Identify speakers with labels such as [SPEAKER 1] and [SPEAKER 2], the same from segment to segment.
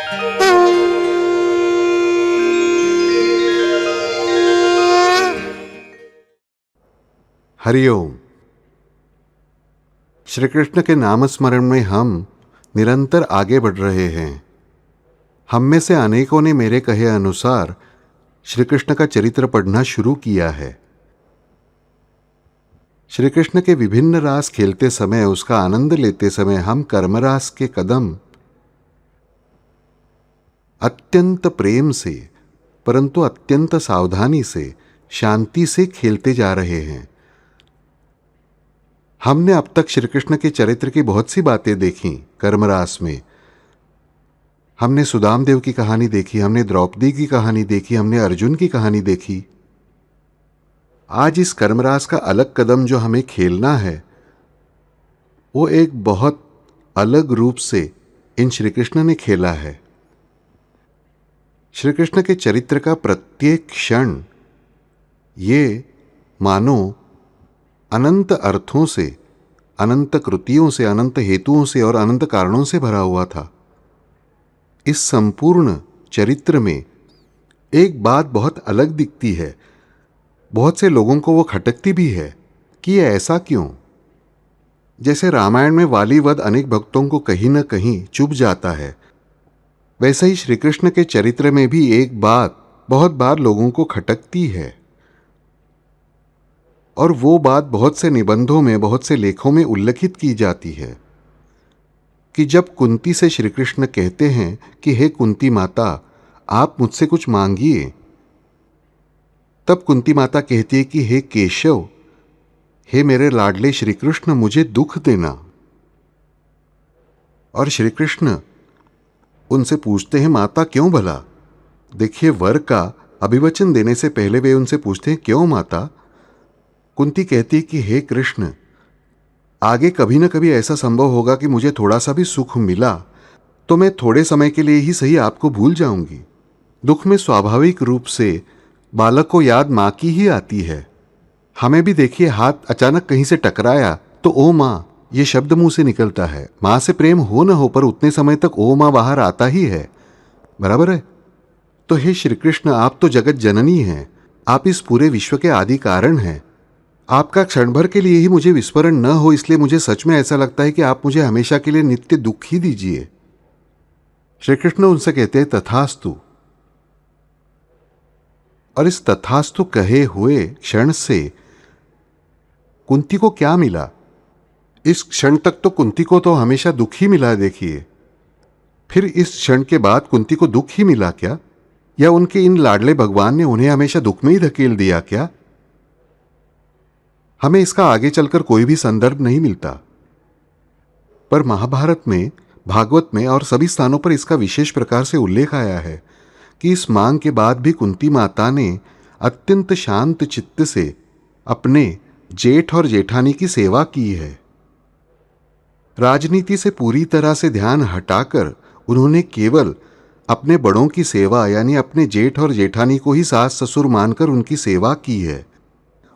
[SPEAKER 1] हरिओम। श्री कृष्ण के नाम स्मरण में हम निरंतर आगे बढ़ रहे हैं। हम में से अनेकों ने मेरे कहे अनुसार श्री कृष्ण का चरित्र पढ़ना शुरू किया है। श्री कृष्ण के विभिन्न रास खेलते समय, उसका आनंद लेते समय हम कर्मरास के कदम अत्यंत प्रेम से, परंतु अत्यंत सावधानी से, शांति से खेलते जा रहे हैं। हमने अब तक श्री कृष्ण के चरित्र की बहुत सी बातें देखी। कर्मरास में हमने सुदामदेव की कहानी देखी, हमने द्रौपदी की कहानी देखी, हमने अर्जुन की कहानी देखी। आज इस कर्मरास का अलग कदम जो हमें खेलना है, वो एक बहुत अलग रूप से इन श्री कृष्ण ने खेला है। श्री कृष्ण के चरित्र का प्रत्येक क्षण ये मानो अनंत अर्थों से, अनंत कृतियों से, अनंत हेतुओं से और अनंत कारणों से भरा हुआ था। इस संपूर्ण चरित्र में एक बात बहुत अलग दिखती है। बहुत से लोगों को वो खटकती भी है कि ये ऐसा क्यों। जैसे रामायण में वाली वध अनेक भक्तों को कहीं न कहीं चुभ जाता है, वैसे ही श्री कृष्ण के चरित्र में भी एक बात बहुत बार लोगों को खटकती है। और वो बात बहुत से निबंधों में, बहुत से लेखों में उल्लेखित की जाती है कि जब कुंती से श्री कृष्ण कहते हैं कि हे कुंती माता, आप मुझसे कुछ मांगिए, तब कुंती माता कहती है कि हे केशव, हे मेरे लाडले श्री कृष्ण, मुझे दुख देना। और श्री कृष्ण उनसे पूछते हैं, माता क्यों भला? देखिए, वर का अभिवचन देने से पहले वे उनसे पूछते हैं, क्यों माता? कुंती कहती कि हे कृष्ण, आगे कभी न कभी ऐसा संभव होगा कि मुझे थोड़ा सा भी सुख मिला तो मैं थोड़े समय के लिए ही सही आपको भूल जाऊंगी। दुख में स्वाभाविक रूप से बालक को याद माँ की ही आती है। हमें भी देखिए, हाथ अचानक कहीं से टकराया तो ओ माँ, ये शब्द मुंह से निकलता है। माँ से प्रेम हो न हो, पर उतने समय तक ओ माँ बाहर आता ही है। बराबर है? तो हे श्री कृष्ण, आप तो जगत जननी हैं, आप इस पूरे विश्व के आदि कारण हैं। आपका क्षण भर के लिए ही मुझे विस्मरण न हो, इसलिए मुझे सच में ऐसा लगता है कि आप मुझे हमेशा के लिए नित्य दुख ही दीजिए। श्री कृष्ण उनसे कहते हैं, तथास्तु। और इस तथास्तु कहे हुए क्षण से कुंती को क्या मिला? इस क्षण तक तो कुंती को तो हमेशा दुख ही मिला। देखिए, फिर इस क्षण के बाद कुंती को दुख ही मिला क्या? या उनके इन लाडले भगवान ने उन्हें हमेशा दुख में ही धकेल दिया क्या? हमें इसका आगे चलकर कोई भी संदर्भ नहीं मिलता, पर महाभारत में, भागवत में और सभी स्थानों पर इसका विशेष प्रकार से उल्लेख आया है कि इस मांग के बाद भी कुंती माता ने अत्यंत शांत चित्त से अपने जेठ और जेठानी की सेवा की है। राजनीति से पूरी तरह से ध्यान हटाकर उन्होंने केवल अपने बड़ों की सेवा, यानी अपने जेठ और जेठानी को ही सास ससुर मानकर उनकी सेवा की है,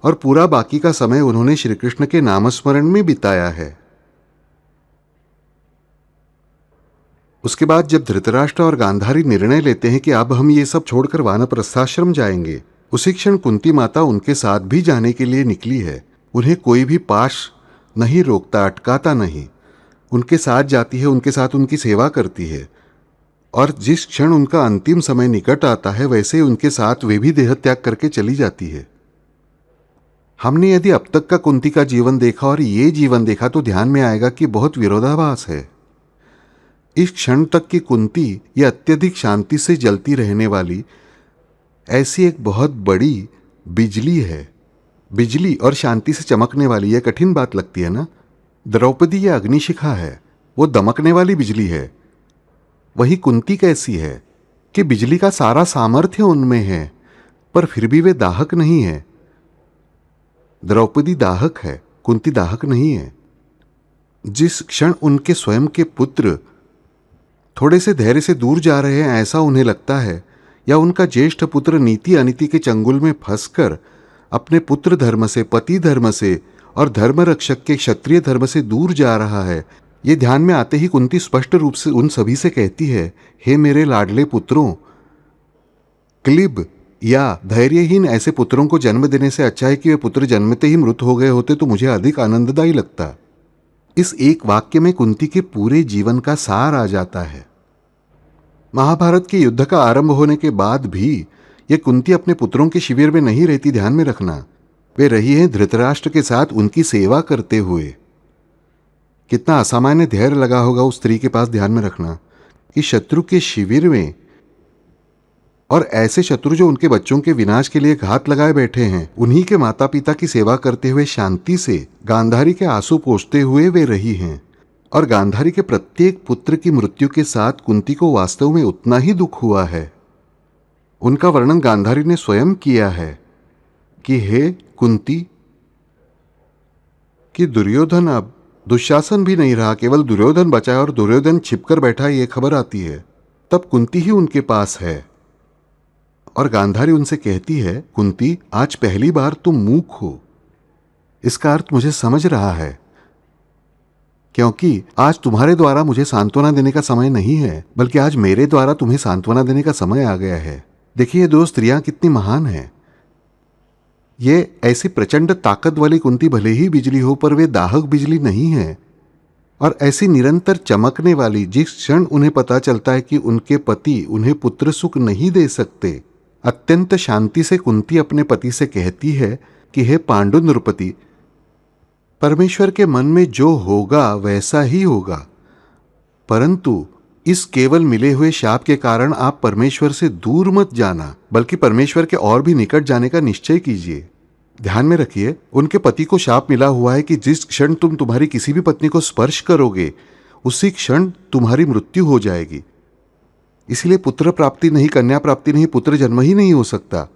[SPEAKER 1] और पूरा बाकी का समय उन्होंने श्री कृष्ण के नामस्मरण में बिताया है। उसके बाद जब धृतराष्ट्र और गांधारी निर्णय लेते हैं कि अब हम ये सब छोड़कर वानप्रस्थाश्रम जाएंगे, उसी क्षण कुंती माता उनके साथ भी जाने के लिए निकली है। उन्हें कोई भी पाश नहीं रोकता, अटकाता नहीं। उनके साथ जाती है, उनके साथ उनकी सेवा करती है, और जिस क्षण उनका अंतिम समय निकट आता है, वैसे ही उनके साथ वे भी देह त्याग करके चली जाती है। हमने यदि अब तक का कुंती का जीवन देखा और ये जीवन देखा तो ध्यान में आएगा कि बहुत विरोधाभास है। इस क्षण तक की कुंती ये अत्यधिक शांति से जलती रहने वाली ऐसी एक बहुत बड़ी बिजली है। बिजली और शांति से चमकने वाली, यह कठिन बात लगती है ना। द्रौपदी ये अग्निशिखा है, वो दमकने वाली बिजली है। वही कुंती कैसी है कि बिजली का सारा सामर्थ्य उनमें है, पर फिर भी वे दाहक नहीं है। द्रौपदी दाहक है, कुंती दाहक नहीं है। जिस क्षण उनके स्वयं के पुत्र थोड़े से धैर्य से दूर जा रहे हैं, ऐसा उन्हें लगता है, या उनका ज्येष्ठ पुत्र नीति अनीति के चंगुल में फंसकर अपने पुत्र धर्म से, पति धर्म से और धर्म रक्षक के क्षत्रिय धर्म से दूर जा रहा है, ये ध्यान में आते ही कुंती स्पष्ट रूप से उन सभी से कहती है, हे मेरे लाडले पुत्रों, क्लिब या धैर्यहीन ऐसे पुत्रों को जन्म देने से अच्छा है कि वे पुत्र जन्मते ही मृत हो गए होते तो मुझे अधिक आनंददायी लगता। इस एक वाक्य में कुंती के पूरे जीवन का सार आ जाता है। महाभारत के युद्ध का आरंभ होने के बाद भी ये कुंती अपने पुत्रों के शिविर में नहीं रहती, ध्यान में रखना। वे रही हैं धृतराष्ट्र के साथ उनकी सेवा करते हुए। कितना असामान्य धैर्य लगा होगा उस स्त्री के पास, ध्यान में रखना, कि शत्रु के शिविर में, और ऐसे शत्रु जो उनके बच्चों के विनाश के लिए घात लगाए बैठे हैं, उन्हीं के माता पिता की सेवा करते हुए शांति से गांधारी के आंसू पोंछते हुए वे रही हैं। और गांधारी के प्रत्येक पुत्र की मृत्यु के साथ कुंती को वास्तव में उतना ही दुख हुआ है। उनका वर्णन गांधारी ने स्वयं किया है कि हे कुंती, कि दुर्योधन, अब दुशासन भी नहीं रहा, केवल दुर्योधन बचा है और दुर्योधन छिपकर बैठा है, ये खबर आती है। तब कुंती ही उनके पास है और गांधारी उनसे कहती है, कुंती, आज पहली बार तुम मूक हो। इसका अर्थ मुझे समझ रहा है, क्योंकि आज तुम्हारे द्वारा मुझे सांत्वना देने का समय नहीं है, बल्कि आज मेरे द्वारा तुम्हें सांत्वना देने का समय आ गया है। देखिए दो स्त्रियां कितनी महान हैं। ये ऐसी प्रचंड ताकत वाली कुंती भले ही बिजली हो, पर वे दाहक बिजली नहीं है। और ऐसी निरंतर चमकने वाली, जिस क्षण उन्हें पता चलता है कि उनके पति उन्हें पुत्र सुख नहीं दे सकते, अत्यंत शांति से कुंती अपने पति से कहती है कि हे पांडु नृपति, परमेश्वर के मन में जो होगा वैसा ही होगा, परंतु इस केवल मिले हुए शाप के कारण आप परमेश्वर से दूर मत जाना, बल्कि परमेश्वर के और भी निकट जाने का निश्चय कीजिए। ध्यान में रखिए, उनके पति को शाप मिला हुआ है कि जिस क्षण तुम तुम्हारी किसी भी पत्नी को स्पर्श करोगे, उसी क्षण तुम्हारी मृत्यु हो जाएगी। इसलिए पुत्र प्राप्ति नहीं, कन्या प्राप्ति नहीं, पुत्र जन्म ही नहीं हो सकता।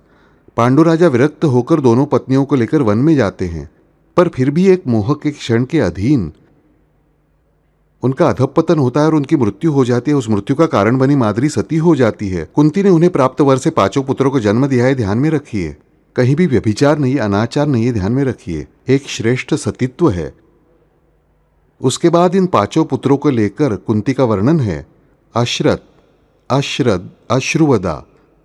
[SPEAKER 1] पांडु राजा विरक्त होकर दोनों पत्नियों को लेकर वन में जाते हैं, पर फिर भी एक मोह के क्षण के अधीन उनका अधपतन होता है और उनकी मृत्यु हो जाती है। उस मृत्यु का कारण बनी माद्री सती हो जाती है। कुंती ने उन्हें प्राप्त वर से 5 पुत्रों को जन्म दिया है, ध्यान में रखिए। कहीं भी व्यभिचार नहीं, अनाचार नहीं है, ध्यान में रखिए। एक श्रेष्ठ सतीत्व है। उसके बाद इन 5 पुत्रों को लेकर कुंती का वर्णन है। अश्रत, अश्रद, अश्रुवदा,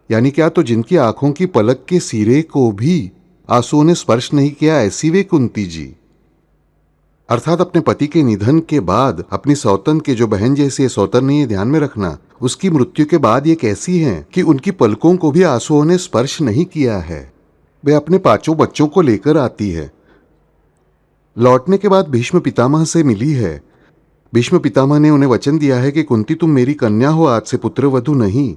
[SPEAKER 1] यानी क्या, तो जिनकी आंखों की पलक के सिरे को भी आंसुओं ने स्पर्श नहीं किया, ऐसी वे कुंती जी। अर्थात अपने पति के निधन के बाद अपनी सौतन के, जो बहन जैसी है, सौतन नहीं है, ध्यान में रखना, उसकी मृत्यु के बाद ये कैसी हैं कि उनकी पलकों को भी आंसुओं ने स्पर्श नहीं किया है। वे अपने 5 बच्चों को लेकर आती है। लौटने के बाद भीष्म पितामह से मिली है। भीष्म पितामह ने उन्हें वचन दिया है कि कुंती, तुम मेरी कन्या हो, आज से पुत्रवधू नहीं।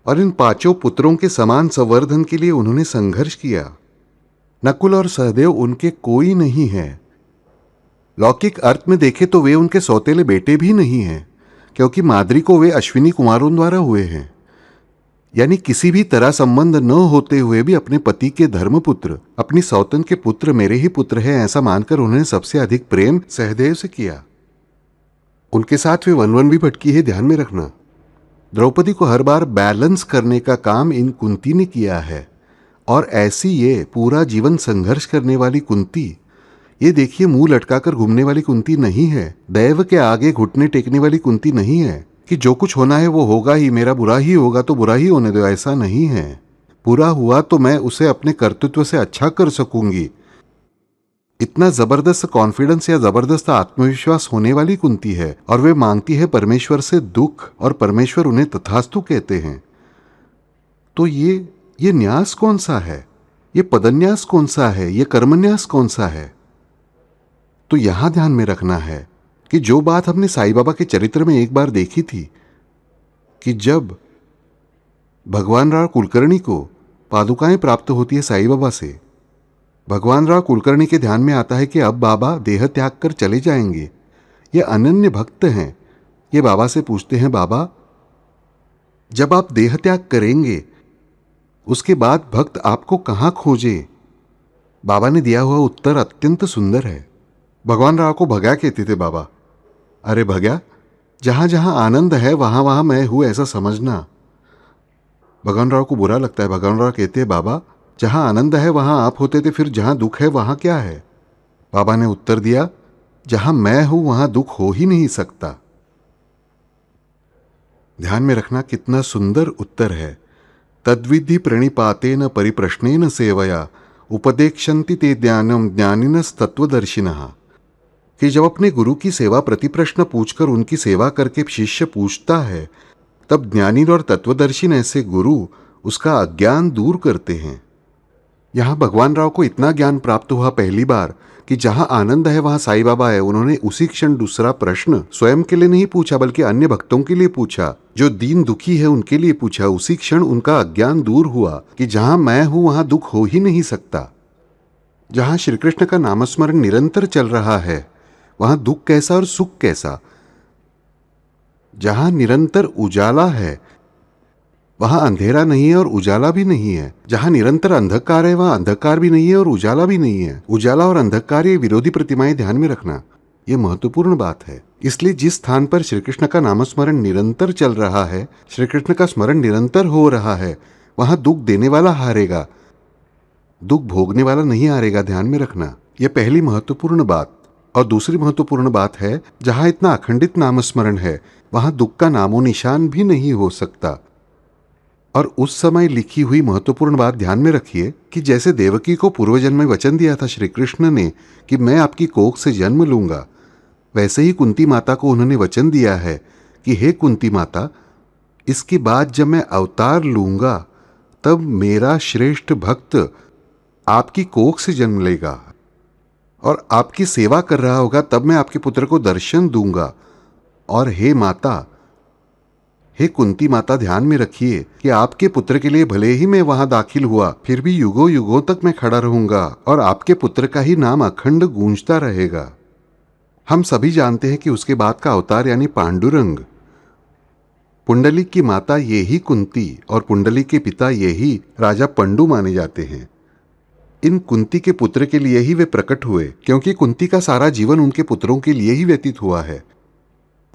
[SPEAKER 1] और इन 5 पुत्रों के समान संवर्धन के लिए उन्होंने संघर्ष किया। नकुल और सहदेव उनके कोई नहीं है। लौकिक अर्थ में देखें तो वे उनके सौतेले बेटे भी नहीं हैं, क्योंकि माद्री को वे अश्विनी कुमारों द्वारा हुए हैं। यानी किसी भी तरह संबंध न होते हुए भी अपने पति के धर्मपुत्र, अपनी सौतन के पुत्र मेरे ही पुत्र हैं, ऐसा मानकर उन्होंने सबसे अधिक प्रेम सहदेव से किया। उनके साथ वे वन भी भटकी है, ध्यान में रखना। द्रौपदी को हर बार बैलेंस करने का काम इन कुंती ने किया है। और ऐसी ये पूरा जीवन संघर्ष करने वाली कुंती, ये देखिए, मुंह लटकाकर घूमने वाली कुंती नहीं है। दैव के आगे घुटने टेकने वाली कुंती नहीं है कि जो कुछ होना है वो होगा ही, मेरा बुरा ही होगा तो बुरा ही होने दो, ऐसा नहीं है। बुरा हुआ तो मैं उसे अपने कर्तृत्व से अच्छा कर सकूंगी, इतना जबरदस्त कॉन्फिडेंस या जबरदस्त आत्मविश्वास होने वाली कुंती है। और वे मांगती है परमेश्वर से दुख, और परमेश्वर उन्हें तथास्तु कहते हैं। तो ये न्यास कौन सा है, ये पदन्यास कौन सा है, ये कर्मन्यास कौन सा है? तो यहां ध्यान में रखना है कि जो बात हमने साईं बाबा के चरित्र में एक बार देखी थी, कि जब भगवान राव कुलकर्णी को पादुकाएं प्राप्त होती है साईं बाबा से, भगवान राव कुलकर्णी के ध्यान में आता है कि अब बाबा देह त्याग कर चले जाएंगे। ये अनन्य भक्त हैं। ये बाबा से पूछते हैं, बाबा जब आप देह त्याग करेंगे उसके बाद भक्त आपको कहाँ खोजे? बाबा ने दिया हुआ उत्तर अत्यंत सुंदर है। भगवान राव को भग्या कहते थे बाबा। अरे भग्या, जहां जहां आनंद है वहां वहां मैं हूं, ऐसा समझना। भगवान राव को बुरा लगता है। भगवान राव कहते हैं, बाबा जहां आनंद है वहां आप होते थे, फिर जहां दुख है वहां क्या है? बाबा ने उत्तर दिया, जहां मैं हूं वहां दुख हो ही नहीं सकता। ध्यान में रखना, कितना सुंदर उत्तर है। तद्विधि प्रणिपातेन परिप्रश्नेन सेवया उपदेक्षन्ति ते ज्ञानम ज्ञानिनस्तत्वदर्शिनः। कि जब अपने गुरु की सेवा प्रति प्रश्न पूछकर उनकी सेवा करके शिष्य पूछता है, तब ज्ञानी और तत्वदर्शी ऐसे गुरु उसका अज्ञान दूर करते हैं। यहां भगवान राव को इतना ज्ञान प्राप्त हुआ पहली बार कि जहां आनंद है वहां साईं बाबा है। उन्होंने उसी क्षण दूसरा प्रश्न स्वयं के लिए नहीं पूछा, बल्कि अन्य भक्तों के लिए पूछा, जो दीन दुखी है उनके लिए पूछा। उसी क्षण उनका अज्ञान दूर हुआ कि जहां मैं हूं वहां दुख हो ही नहीं सकता। जहां श्री कृष्ण का नामस्मरण निरंतर चल रहा है वहां दुख कैसा और सुख कैसा। जहां निरंतर उजाला है वहां अंधेरा नहीं है और उजाला भी नहीं है। जहां निरंतर अंधकार है वहां अंधकार भी नहीं है और उजाला भी नहीं है। उजाला और अंधकार ये विरोधी प्रतिमाएं, ध्यान में रखना, ये महत्वपूर्ण बात है। इसलिए जिस स्थान पर श्री कृष्ण का नामस्मरण निरंतर चल रहा है, श्री कृष्ण का स्मरण निरंतर हो रहा है, वहां दुख देने वाला हारेगा, दुख भोगने वाला नहीं हारेगा। ध्यान में रखना, यह पहली महत्वपूर्ण बात। और दूसरी महत्वपूर्ण बात है, जहां इतना अखंडित नामस्मरण है वहां दुख का नामो निशान भी नहीं हो सकता। और उस समय लिखी हुई महत्वपूर्ण बात ध्यान में रखिए कि जैसे देवकी को पूर्वजन्म में वचन दिया था श्री कृष्ण ने कि मैं आपकी कोख से जन्म लूंगा, वैसे ही कुंती माता को उन्होंने वचन दिया है कि हे कुंती माता, इसके बाद जब मैं अवतार लूंगा तब मेरा श्रेष्ठ भक्त आपकी कोख से जन्म लेगा और आपकी सेवा कर रहा होगा, तब मैं आपके पुत्र को दर्शन दूंगा। और हे माता, हे कुंती माता, ध्यान में रखिए कि आपके पुत्र के लिए भले ही मैं वहां दाखिल हुआ, फिर भी युगों युगों तक मैं खड़ा रहूंगा और आपके पुत्र का ही नाम अखंड गूंजता रहेगा। हम सभी जानते हैं कि उसके बाद का अवतार यानी पांडुरंग, पुंडलिक की माता ये ही कुंती और पुंडलिक के पिता ये ही राजा पंडु माने जाते हैं। इन कुंती के पुत्र के लिए ही वे प्रकट हुए, क्योंकि कुंती का सारा जीवन उनके पुत्रों के लिए ही व्यतीत हुआ है।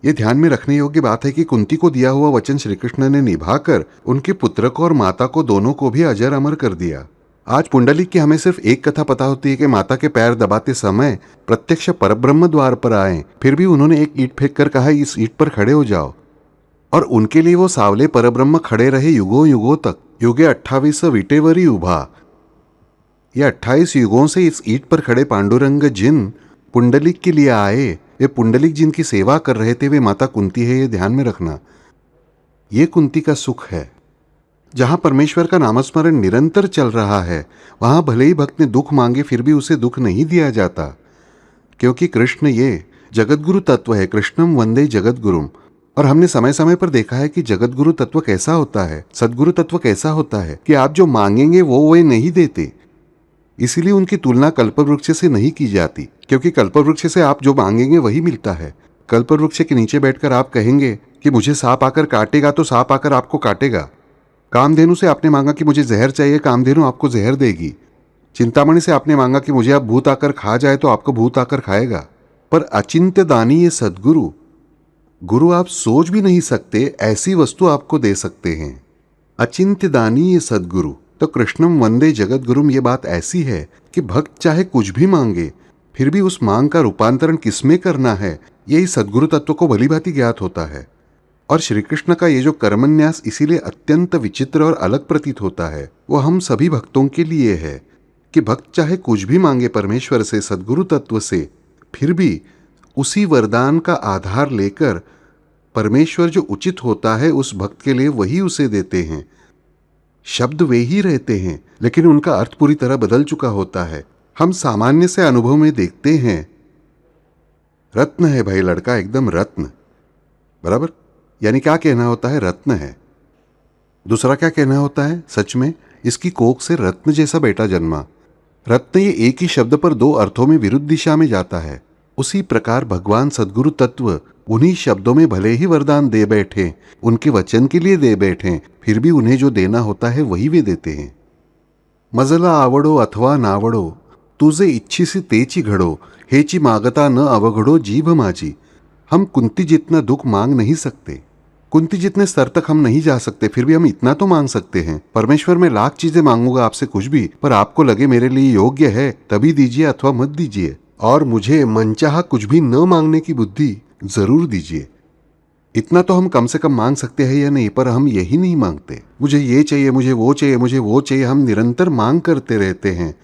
[SPEAKER 1] ये ध्यान में रखने योग्य बात है कि कुंती को दिया हुआ वचन श्री कृष्ण ने निभाकर उनके पुत्र को और माता को दोनों को भी अजर अमर कर दिया। आज पुंडलिक की हमें सिर्फ एक कथा पता होती है कि माता के पैर दबाते समय प्रत्यक्ष परब्रह्म द्वार पर आए, फिर भी उन्होंने एक ईंट फेंक कर कहा, इस ईंट पर खड़े हो जाओ, और उनके लिए वो सावले परब्रह्म खड़े रहे युगों युगों तक। युगे 28 विटेवरी उभा, ये 28 युगों से इस ईंट पर खड़े पांडुरंग जिन पुंडलिक के लिए आए, वे पुंडलिक जिनकी सेवा कर रहे थे, वे माता कुंती है। ये ध्यान में रखना, ये कुंती का सुख है। जहां परमेश्वर का नामस्मरण निरंतर चल रहा है वहां भले ही भक्त ने दुख मांगे, फिर भी उसे दुख नहीं दिया जाता, क्योंकि कृष्ण ये जगतगुरु तत्व है। कृष्णम वंदे जगतगुरुम। और हमने समय समय पर देखा है कि जगतगुरु तत्व कैसा होता है, सदगुरु तत्व कैसा होता है कि आप जो मांगेंगे वो वे नहीं देते। इसीलिए उनकी तुलना कल्पवृक्ष से नहीं की जाती, क्योंकि कल्पवृक्ष से आप जो मांगेंगे वही मिलता है। कल्पवृक्ष के नीचे बैठकर आप कहेंगे कि मुझे सांप आकर काटेगा, तो सांप आकर आपको काटेगा। कामधेनु से आपने मांगा कि मुझे जहर चाहिए, कामधेनु आपको जहर देगी। चिंतामणि से आपने मांगा कि मुझे अब भूत आकर खा जाए, तो आपको भूत आकर खाएगा। पर अचिंत्य दानी ये सदगुरु, गुरु आप सोच भी नहीं सकते ऐसी वस्तु आपको दे सकते हैं। अचिंत्य दानी ये सदगुरु। तो कृष्णम वंदे जगत गुरुम, ये बात ऐसी है कि भक्त चाहे कुछ भी मांगे, फिर भी उस मांग का रूपांतरण किसमें करना है, यही सदगुरु तत्व को भलीभांति ज्ञात होता है। और श्री कृष्ण का ये जो कर्मन्यास इसीलिए अत्यंत विचित्र और अलग प्रतीत होता है, वो हम सभी भक्तों के लिए है कि भक्त चाहे कुछ भी मांगे परमेश्वर से, सदगुरु तत्व से, फिर भी उसी वरदान का आधार लेकर परमेश्वर जो उचित होता है उस भक्त के लिए वही उसे देते हैं। शब्द वे ही रहते हैं, लेकिन उनका अर्थ पूरी तरह बदल चुका होता है। हम सामान्य से अनुभव में देखते हैं, रत्न है भाई लड़का, एकदम रत्न, बराबर, यानी क्या कहना होता है, रत्न है। दूसरा क्या कहना होता है, सच में इसकी कोख से रत्न जैसा बेटा जन्मा। रत्न ये एक ही शब्द पर दो अर्थों में विरुद्ध दिशा में जाता है। उसी प्रकार भगवान सदगुरु तत्व उन्हीं शब्दों में भले ही वरदान दे बैठे, उनके वचन के लिए दे बैठे, फिर भी उन्हें जो देना होता है वही वे देते हैं। मजला आवडो अथवा नावडो, तुझे इच्छिसी तेची घडो, हेची मागता न अवघडो जीभ माझी। हम कुंती जितना दुख मांग नहीं सकते, कुंती जितने स्तर तक हम नहीं जा सकते, फिर भी हम इतना तो मांग सकते हैं। परमेश्वर मैं लाख चीजें मांगूंगा आपसे कुछ भी, पर आपको लगे मेरे लिए योग्य है तभी दीजिए अथवा मत दीजिए। और मुझे मनचाहा कुछ भी न मांगने की बुद्धि जरूर दीजिए। इतना तो हम कम से कम मांग सकते हैं या नहीं, पर हम यही नहीं मांगते। मुझे ये चाहिए, मुझे वो चाहिए, मुझे वो चाहिए, हम निरंतर मांग करते रहते हैं।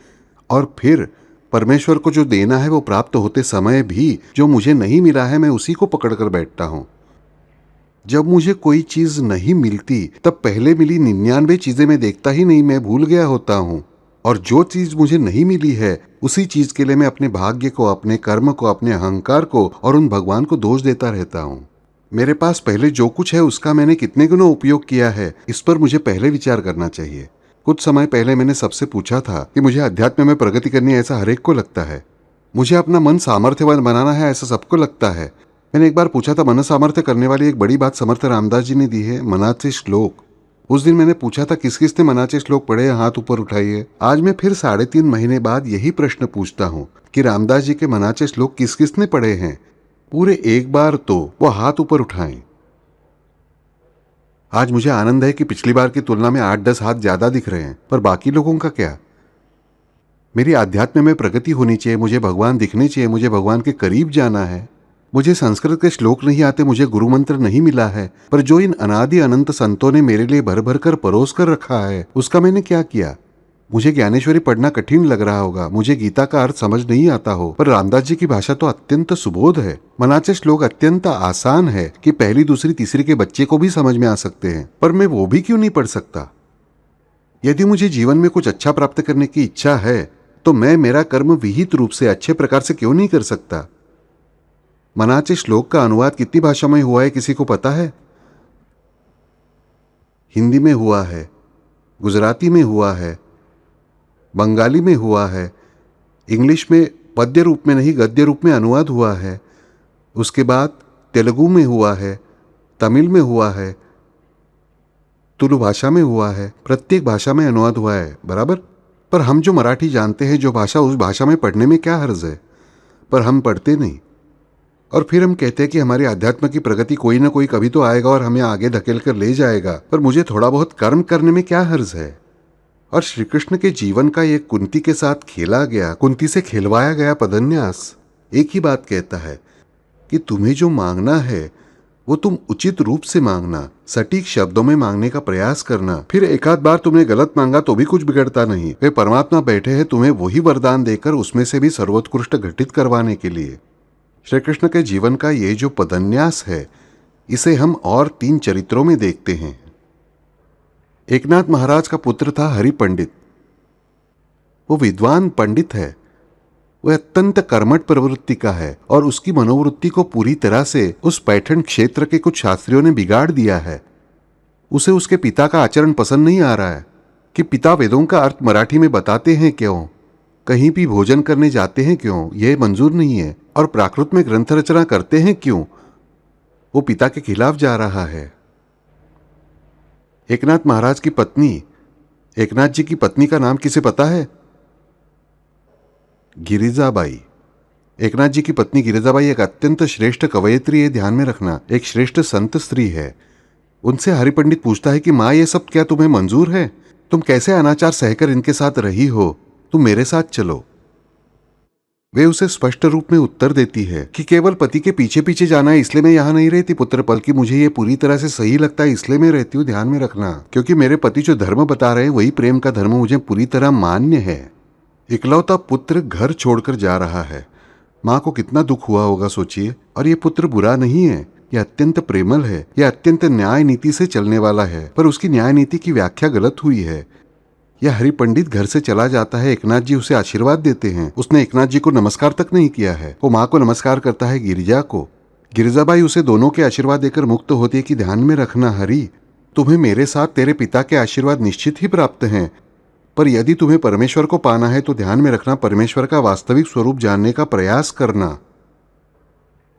[SPEAKER 1] और फिर परमेश्वर को जो देना है वो प्राप्त होते समय भी जो मुझे नहीं मिला है मैं उसी को पकड़ कर बैठता हूं। जब मुझे कोई चीज नहीं मिलती तब पहले मिली 99 चीजें मैं देखता ही नहीं, मैं भूल गया होता हूं। और जो चीज मुझे नहीं मिली है उसी चीज के लिए मैं अपने भाग्य को, अपने कर्म को, अपने अहंकार को और उन भगवान को दोष देता रहता हूं। मेरे पास पहले जो कुछ है उसका मैंने कितने गुना उपयोग किया है, इस पर मुझे पहले विचार करना चाहिए। कुछ समय पहले मैंने सबसे पूछा था कि मुझे अध्यात्म में प्रगति करनी है, ऐसा हर एक को लगता है। मुझे अपना मन सामर्थ्यवान बनाना है, ऐसा सबको लगता है। मैंने एक बार पूछा था, मन सामर्थ्य करने वाली एक बड़ी बात समर्थ रामदास जी ने दी है, मनाचे श्लोक। उस दिन मैंने पूछा था किस किस ने मनाचे श्लोक पढ़े, हाथ ऊपर उठाइए। आज मैं फिर 3.5 महीने बाद यही प्रश्न पूछता हूँ कि रामदास जी के मनाचे श्लोक किस किस ने पढ़े हैं। पूरे एक बार तो वो हाथ ऊपर उठाएं। आज मुझे आनंद है कि पिछली बार की तुलना में 8-10 हाथ ज्यादा दिख रहे हैं, पर बाकी लोगों का क्या? मेरी आध्यात्म में प्रगति होनी चाहिए, मुझे भगवान दिखने चाहिए, मुझे भगवान के करीब जाना है। मुझे संस्कृत के श्लोक नहीं आते, मुझे गुरु मंत्र नहीं मिला है, पर जो इन अनादि अनंत संतों ने मेरे लिए भर भर कर परोस कर रखा है उसका मैंने क्या किया? मुझे ज्ञानेश्वरी पढ़ना कठिन लग रहा होगा, मुझे गीता का अर्थ समझ नहीं आता हो, पर रामदास जी की भाषा तो अत्यंत सुबोध है। मनाचे श्लोक अत्यंत आसान है कि पहली दूसरी तीसरी के बच्चे को भी समझ में आ सकते हैं, पर मैं वो भी क्यों नहीं पढ़ सकता? यदि मुझे जीवन में कुछ अच्छा प्राप्त करने की इच्छा है तो मैं मेरा कर्म विहित रूप से अच्छे प्रकार से क्यों नहीं कर सकता? मनाचे श्लोक का अनुवाद कितनी भाषा में हुआ है किसी को पता है? हिंदी में हुआ है, गुजराती में हुआ है, बंगाली में हुआ है, इंग्लिश में पद्य रूप में नहीं गद्य रूप में अनुवाद हुआ है, उसके बाद तेलुगु में हुआ है, तमिल में हुआ है, तुलु भाषा में हुआ है, प्रत्येक भाषा में अनुवाद हुआ है, बराबर। पर हम जो मराठी जानते हैं जो भाषा, उस भाषा में पढ़ने में क्या हर्ज है? पर हम पढ़ते नहीं। और फिर हम कहते हैं कि हमारी आध्यात्म की प्रगति कोई ना कोई कभी तो आएगा और हमें आगे धकेल कर ले जाएगा, पर मुझे थोड़ा बहुत कर्म करने में क्या हर्ज है? और श्री कृष्ण के जीवन का एक कुंती के साथ खेला गया, कुंती से खिलवाया गया पदन्यास एक ही बात कहता है कि तुम्हें जो मांगना है वो तुम उचित रूप से मांगना, सटीक शब्दों में मांगने का प्रयास करना। फिर एक आध बार तुमने गलत मांगा तो भी कुछ बिगड़ता नहीं। वे परमात्मा बैठे हैं तुम्हें वही वरदान देकर उसमें से भी सर्वोत्कृष्ट घटित करवाने के लिए। श्री कृष्ण के जीवन का ये जो पदन्यास है इसे हम और 3 चरित्रों में देखते हैं। एकनाथ महाराज का पुत्र था हरि पंडित। वो विद्वान पंडित है, वह अत्यंत कर्मठ प्रवृत्ति का है और उसकी मनोवृत्ति को पूरी तरह से उस पैठण क्षेत्र के कुछ शास्त्रियों ने बिगाड़ दिया है। उसे उसके पिता का आचरण पसंद नहीं आ रहा है कि पिता वेदों का अर्थ मराठी में बताते हैं क्यों, कहीं भी भोजन करने जाते हैं क्यों, यह मंजूर नहीं है, और प्राकृत में ग्रंथ रचना करते हैं क्यों, वो पिता के खिलाफ जा रहा है। एकनाथ महाराज की पत्नी, एकनाथ जी की पत्नी का नाम किसे पता है? गिरिजाबाई। एकनाथ जी की पत्नी गिरिजाबाई एक अत्यंत श्रेष्ठ कवयित्री है, ध्यान में रखना, एक श्रेष्ठ संत स्त्री है। उनसे हरि पंडित पूछता है कि माँ ये सब क्या तुम्हें मंजूर है? तुम कैसे अनाचार सहकर इनके साथ रही हो? तुम मेरे साथ चलो। वे उसे स्पष्ट रूप में उत्तर देती है कि केवल पति के पीछे पीछे जाना है इसलिए मैं यहाँ नहीं रहती पुत्र, बल्कि मुझे ये पूरी तरह से सही लगता है इसलिए मैं रहती हूँ, ध्यान में रखना, क्योंकि मेरे पति जो धर्म बता रहे हैं वही प्रेम का धर्म मुझे पूरी तरह मान्य है। इकलौता पुत्र घर छोड़कर जा रहा है, माँ को कितना दुख हुआ होगा सोचिए। और ये पुत्र बुरा नहीं है, यह अत्यंत प्रेमल है, यह अत्यंत न्याय नीति से चलने वाला है, पर उसकी न्याय नीति की व्याख्या गलत हुई है। यह हरि पंडित घर से चला जाता है, एकनाथ जी उसे आशीर्वाद देते हैं। उसने एकनाथ जी को नमस्कार तक नहीं किया है, वो माँ को नमस्कार करता है, गिरिजा को। गिरिजाबाई उसे दोनों के आशीर्वाद देकर मुक्त होती है कि ध्यान में रखना हरि, तुम्हें मेरे साथ तेरे पिता के आशीर्वाद निश्चित ही प्राप्त हैं, पर यदि तुम्हें परमेश्वर को पाना है तो ध्यान में रखना परमेश्वर का वास्तविक स्वरूप जानने का प्रयास करना।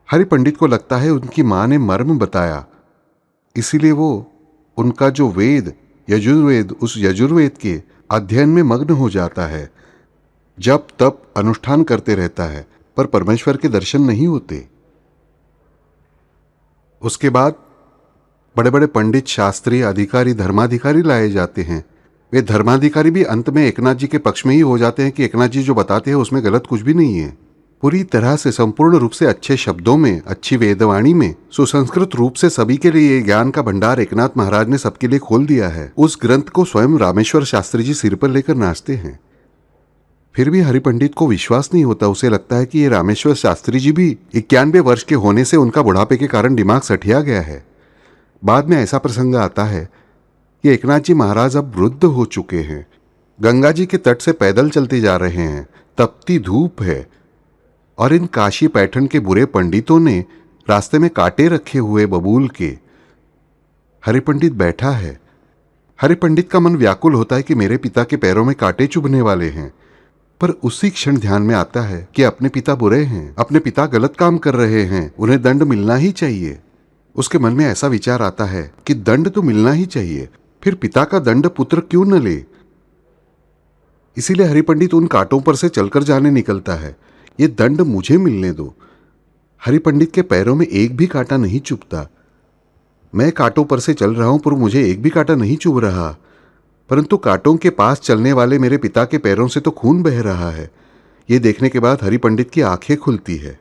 [SPEAKER 1] हरि पंडित को लगता है उनकी माँ ने मर्म बताया, इसीलिए वो उनका जो वेद यजुर्वेद, उस यजुर्वेद के अध्ययन में मग्न हो जाता है। जप तप अनुष्ठान करते रहता है, पर परमेश्वर के दर्शन नहीं होते। उसके बाद बड़े बड़े पंडित, शास्त्री, अधिकारी, धर्माधिकारी लाए जाते हैं। वे धर्माधिकारी भी अंत में एकनाथ जी के पक्ष में ही हो जाते हैं कि एकनाथ जी जो बताते हैं उसमें गलत कुछ भी नहीं है। पूरी तरह से संपूर्ण रूप से अच्छे शब्दों में, अच्छी वेदवाणी में, सुसंस्कृत रूप से सभी के लिए ये ज्ञान का भंडार एकनाथ महाराज ने सबके लिए खोल दिया है। उस ग्रंथ को स्वयं रामेश्वर शास्त्री जी सिर पर लेकर नाचते हैं। फिर भी हरिपंडित को विश्वास नहीं होता। उसे लगता है कि ये रामेश्वर शास्त्री जी भी 91 वर्ष के होने से उनका बुढ़ापे के कारण दिमाग सठिया गया है। बाद में ऐसा प्रसंग आता है कि एकनाथ जी महाराज अब वृद्ध हो चुके हैं, गंगा जी के तट से पैदल चलते जा रहे हैं, तपती धूप है और इन काशी पैठन के बुरे पंडितों ने रास्ते में कांटे रखे हुए बबूल के। हरिपंडित बैठा है। हरिपंडित का मन व्याकुल होता है कि मेरे पिता के पैरों में कांटे चुभने वाले हैं, पर उसी क्षण ध्यान में आता है कि अपने पिता बुरे हैं, अपने पिता गलत काम कर रहे हैं, उन्हें दंड मिलना ही चाहिए। उसके मन में ऐसा विचार आता है कि दंड तो मिलना ही चाहिए, फिर पिता का दंड पुत्र क्यों न ले। इसीलिए हरिपंडित उन कांटों पर से चलकर जाने निकलता है। ये दंड मुझे मिलने दो। हरिपंडित के पैरों में एक भी कांटा नहीं चुभता। मैं कांटों पर से चल रहा हूं, पर मुझे एक भी कांटा नहीं चुभ रहा, परंतु कांटों के पास चलने वाले मेरे पिता के पैरों से तो खून बह रहा है। ये देखने के बाद हरिपंडित की आंखें खुलती है।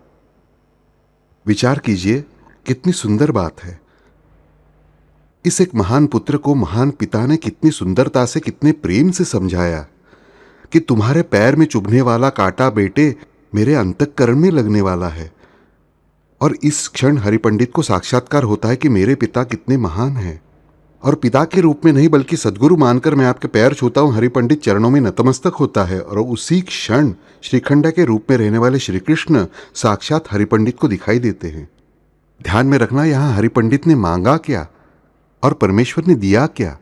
[SPEAKER 1] विचार कीजिए, कितनी सुंदर बात है। इस एक महान पुत्र को महान पिता ने कितनी सुंदरता से, कितने प्रेम से समझाया कि तुम्हारे पैर में चुभने वाला कांटा बेटे मेरे अंतःकरण में लगने वाला है। और इस क्षण हरिपंडित को साक्षात्कार होता है कि मेरे पिता कितने महान हैं। और पिता के रूप में नहीं बल्कि सद्गुरु मानकर मैं आपके पैर छूता हूं। हरिपंडित चरणों में नतमस्तक होता है और उसी क्षण श्रीखंडा के रूप में रहने वाले श्री कृष्ण साक्षात हरिपंडित को दिखाई देते हैं। ध्यान में रखना, यहां हरिपंडित ने मांगा क्या और परमेश्वर ने दिया क्या,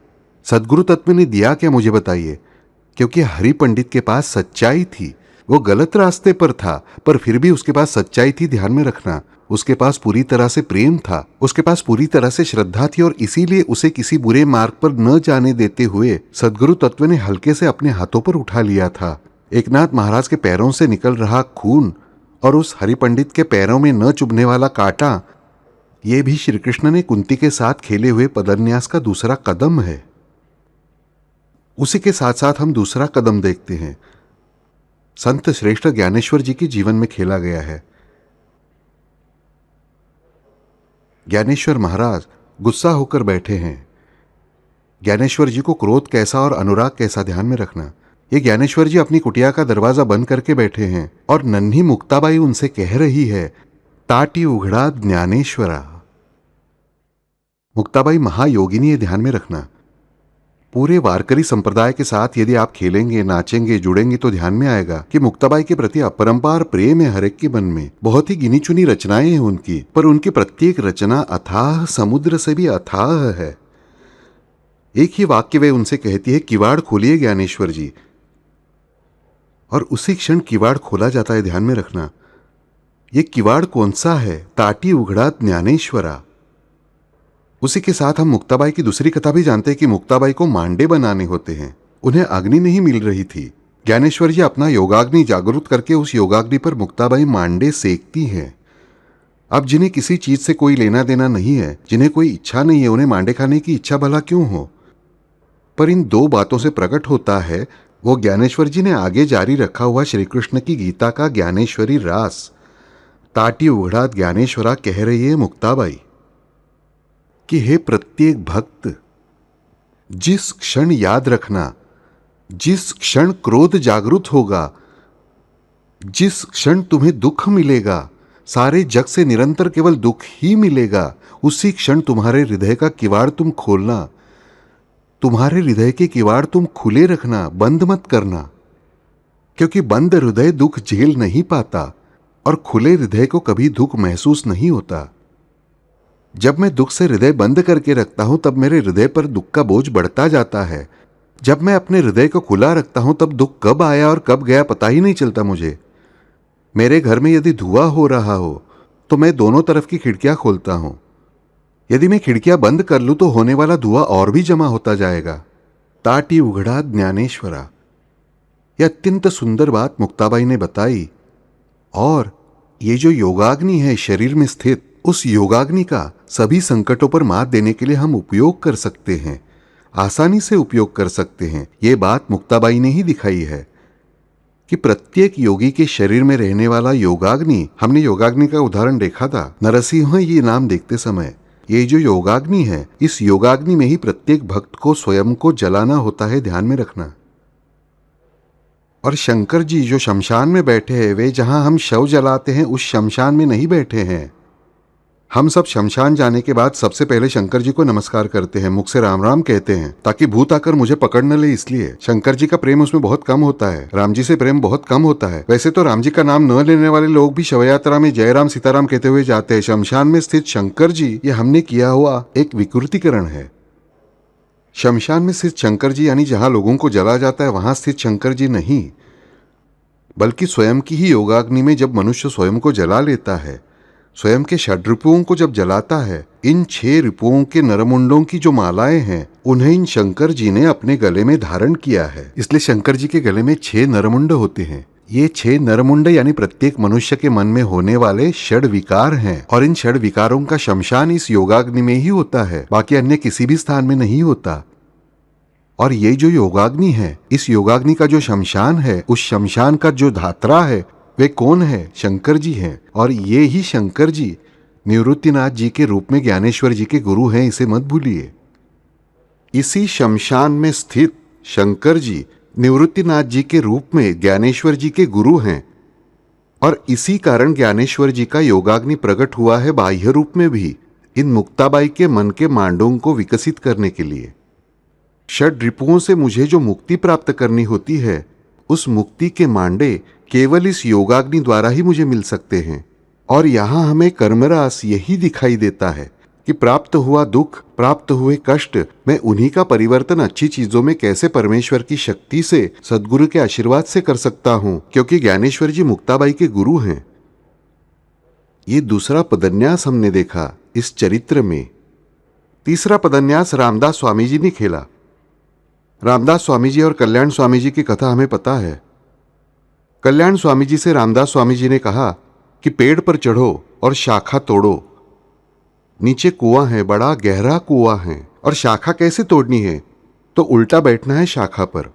[SPEAKER 1] सद्गुरु तत्व ने दिया क्या, मुझे बताइए। क्योंकि हरिपंडित के पास सच्चाई थी। वो गलत रास्ते पर था, पर फिर भी उसके पास सच्चाई थी। ध्यान में रखना, उसके पास पूरी तरह से प्रेम था, उसके पास पूरी तरह से श्रद्धा थी, और इसीलिए उसे किसी बुरे मार्ग पर न जाने देते हुए सद्गुरु तत्व ने हल्के से अपने हाथों पर उठा लिया था। एकनाथ महाराज के पैरों से निकल रहा खून और उस हरिपंडित के पैरों में न चुभने वाला कांटा, ये भी श्री कृष्ण ने कुंती के साथ खेले हुए पदन्यास का दूसरा कदम है। उसी के साथ साथ हम दूसरा कदम देखते हैं, संत श्रेष्ठ ज्ञानेश्वर जी के जीवन में खेला गया है। ज्ञानेश्वर महाराज गुस्सा होकर बैठे हैं। ज्ञानेश्वर जी को क्रोध कैसा और अनुराग कैसा, ध्यान में रखना। ये ज्ञानेश्वर जी अपनी कुटिया का दरवाजा बंद करके बैठे हैं और नन्ही मुक्ताबाई उनसे कह रही है, ताटी उघड़ा ज्ञानेश्वरा। मुक्ताबाई महायोगिनी है, ध्यान में रखना। पूरे वारकरी संप्रदाय के साथ यदि आप खेलेंगे, नाचेंगे, जुड़ेंगे तो ध्यान में आएगा कि मुक्ताबाई के प्रति अपरंपार प्रेम है हर एक के मन में। बहुत ही गिनी चुनी रचनाएं हैं उनकी, पर उनकी प्रत्येक रचना अथाह समुद्र से भी अथाह है। एक ही वाक्य वे उनसे कहती है, किवाड़ खोलिए ज्ञानेश्वर जी, और उसी क्षण किवाड़ खोला जाता है। ध्यान में रखना, ये किवाड़ कौन सा है? ताटी उघड़ा ज्ञानेश्वरा। उसी के साथ हम मुक्ताबाई की दूसरी कथा भी जानते हैं कि मुक्ताबाई को मांडे बनाने होते हैं। उन्हें अग्नि नहीं मिल रही थी। ज्ञानेश्वर जी अपना योगाग्नि जागृत करके उस योगाग्नि पर मुक्ताबाई मांडे सेकती हैं। अब जिन्हें किसी चीज से कोई लेना देना नहीं है, जिन्हें कोई इच्छा नहीं है, उन्हें मांडे खाने की इच्छा भला क्यों हो? पर इन दो बातों से प्रकट होता है वो ज्ञानेश्वर जी ने आगे जारी रखा हुआ श्री कृष्ण की गीता का ज्ञानेश्वरी रास। ताटी उघड़ा ज्ञानेश्वरा कह रही है मुक्ताबाई कि हे प्रत्येक भक्त, जिस क्षण याद रखना, जिस क्षण क्रोध जागृत होगा, जिस क्षण तुम्हें दुख मिलेगा, सारे जग से निरंतर केवल दुख ही मिलेगा, उसी क्षण तुम्हारे हृदय का किवाड़ तुम खोलना। तुम्हारे हृदय के किवाड़ तुम खुले रखना, बंद मत करना, क्योंकि बंद हृदय दुख झेल नहीं पाता और खुले हृदय को कभी दुख महसूस नहीं होता। जब मैं दुख से हृदय बंद करके रखता हूं तब मेरे हृदय पर दुख का बोझ बढ़ता जाता है। जब मैं अपने हृदय को खुला रखता हूं तब दुख कब आया और कब गया पता ही नहीं चलता मुझे। मेरे घर में यदि धुआं हो रहा हो तो मैं दोनों तरफ की खिड़कियां खोलता हूं। यदि मैं खिड़कियां बंद कर लूं तो होने वाला धुआं और भी जमा होता जाएगा। ताटी उघड़ा ज्ञानेश्वरा, यह अत्यंत सुंदर बात मुक्ताबाई ने बताई। और ये जो योगाग्नि है शरीर में स्थित, उस योगाग्नि का सभी संकटों पर मात देने के लिए हम उपयोग कर सकते हैं, आसानी से उपयोग कर सकते हैं। ये बात मुक्ताबाई ने ही दिखाई है। कि प्रत्येक योगी के शरीर में रहने वाला योगाग्नि, हमने योगाग्नि का उदाहरण देखा था नरसिंह ये नाम देखते समय, ये जो योगाग्नि है, इस योगाग्नि में ही प्रत्येक भक्त को स्वयं को जलाना होता है, ध्यान में रखना। और शंकर जी जो शमशान में बैठे हैं, वे जहां हम शव जलाते हैं उस शमशान में नहीं बैठे हैं। हम सब शमशान जाने के बाद सबसे पहले शंकर जी को नमस्कार करते हैं, मुख से राम राम कहते हैं, ताकि भूत आकर मुझे पकड़ न ले। इसलिए शंकर जी का प्रेम उसमें बहुत कम होता है, राम जी से प्रेम बहुत कम होता है। वैसे तो राम जी का नाम न लेने वाले लोग भी शव यात्रा में जय राम सीताराम कहते हुए जाते हैं। शमशान में स्थित शंकर जी ये हमने किया हुआ एक विकृतिकरण है। शमशान में स्थित शंकर जी यानी जहां लोगों को जला जाता है वहां स्थित शंकर जी नहीं, बल्कि स्वयं की ही योगाग्नि में जब मनुष्य स्वयं को जला लेता है, स्वयं के षड रिपुओं को जब जलाता है, इन 6 रिपुओं के नरमुंडों की जो मालाएं हैं उन्हें इन शंकर जी ने अपने गले में धारण किया है। इसलिए शंकर जी के गले में 6 नरमुंड होते हैं। ये 6 नरमुंड यानी प्रत्येक मनुष्य के मन में होने वाले षड विकार हैं, और इन षड विकारों का शमशान इस योगाग्नि में ही होता है, बाकी अन्य किसी भी स्थान में नहीं होता। और ये जो योगाग्नि है, इस योगाग्नि का जो शमशान है, उस शमशान का जो धात्रा है, वे कौन है? शंकर जी हैं। और ये ही शंकर जी निवृत्तिनाथ जी के रूप में ज्ञानेश्वर जी के गुरु हैं, इसे मत भूलिए। इसी शमशान में स्थित शंकर जी निवृत्तिनाथ जी के रूप में ज्ञानेश्वर जी के गुरु हैं, और इसी कारण ज्ञानेश्वर जी का योगाग्नि प्रकट हुआ है बाह्य रूप में भी, इन मुक्ताबाई के मन के मांडों को विकसित करने के लिए। षड रिपुओं से मुझे जो मुक्ति प्राप्त करनी होती है, उस मुक्ति के मांडे केवल इस योगाग्नि द्वारा ही मुझे मिल सकते हैं। और यहां हमें कर्मरास यही दिखाई देता है कि प्राप्त हुआ दुख, प्राप्त हुए कष्ट, मैं उन्हीं का परिवर्तन अच्छी चीजों में कैसे परमेश्वर की शक्ति से, सद्गुरु के आशीर्वाद से कर सकता हूं, क्योंकि ज्ञानेश्वर जी मुक्ताबाई के गुरु हैं। ये दूसरा पदन्यास हमने देखा इस चरित्र में। तीसरा पदन्यास रामदास स्वामी जी ने खेला। रामदास स्वामी जी और कल्याण स्वामी जी की कथा हमें पता है। कल्याण स्वामी जी से रामदास स्वामी जी ने कहा कि पेड़ पर चढ़ो और शाखा तोड़ो। नीचे कुआं है, बड़ा गहरा कुआं है, और शाखा कैसे तोड़नी है? तो उल्टा बैठना है शाखा पर।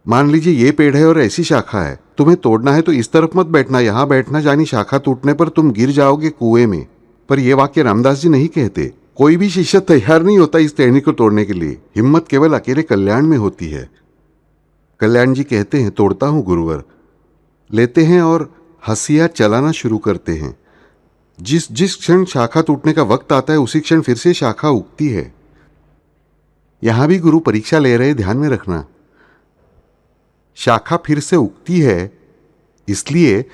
[SPEAKER 1] मान लीजिए ये पेड़ है और ऐसी शाखा है, तुम्हें तोड़ना है तो इस तरफ मत बैठना, यहां बैठना, यानी शाखा टूटने पर तुम गिर जाओगे कुएं में। पर यह वाक्य रामदास जी नहीं कहते। कोई भी शिष्य तैयार नहीं होता इस टहनी को तोड़ने के लिए। हिम्मत केवल अकेले कल्याण में होती है। कल्याण जी कहते हैं, तोड़ता हूं गुरुवर। लेते हैं और हसिया चलाना शुरू करते हैं। जिस जिस क्षण शाखा टूटने का वक्त आता है उसी क्षण फिर से शाखा उगती है। यहां भी गुरु परीक्षा ले रहे, ध्यान में रखना। शाखा फिर से उगती है, इसलिए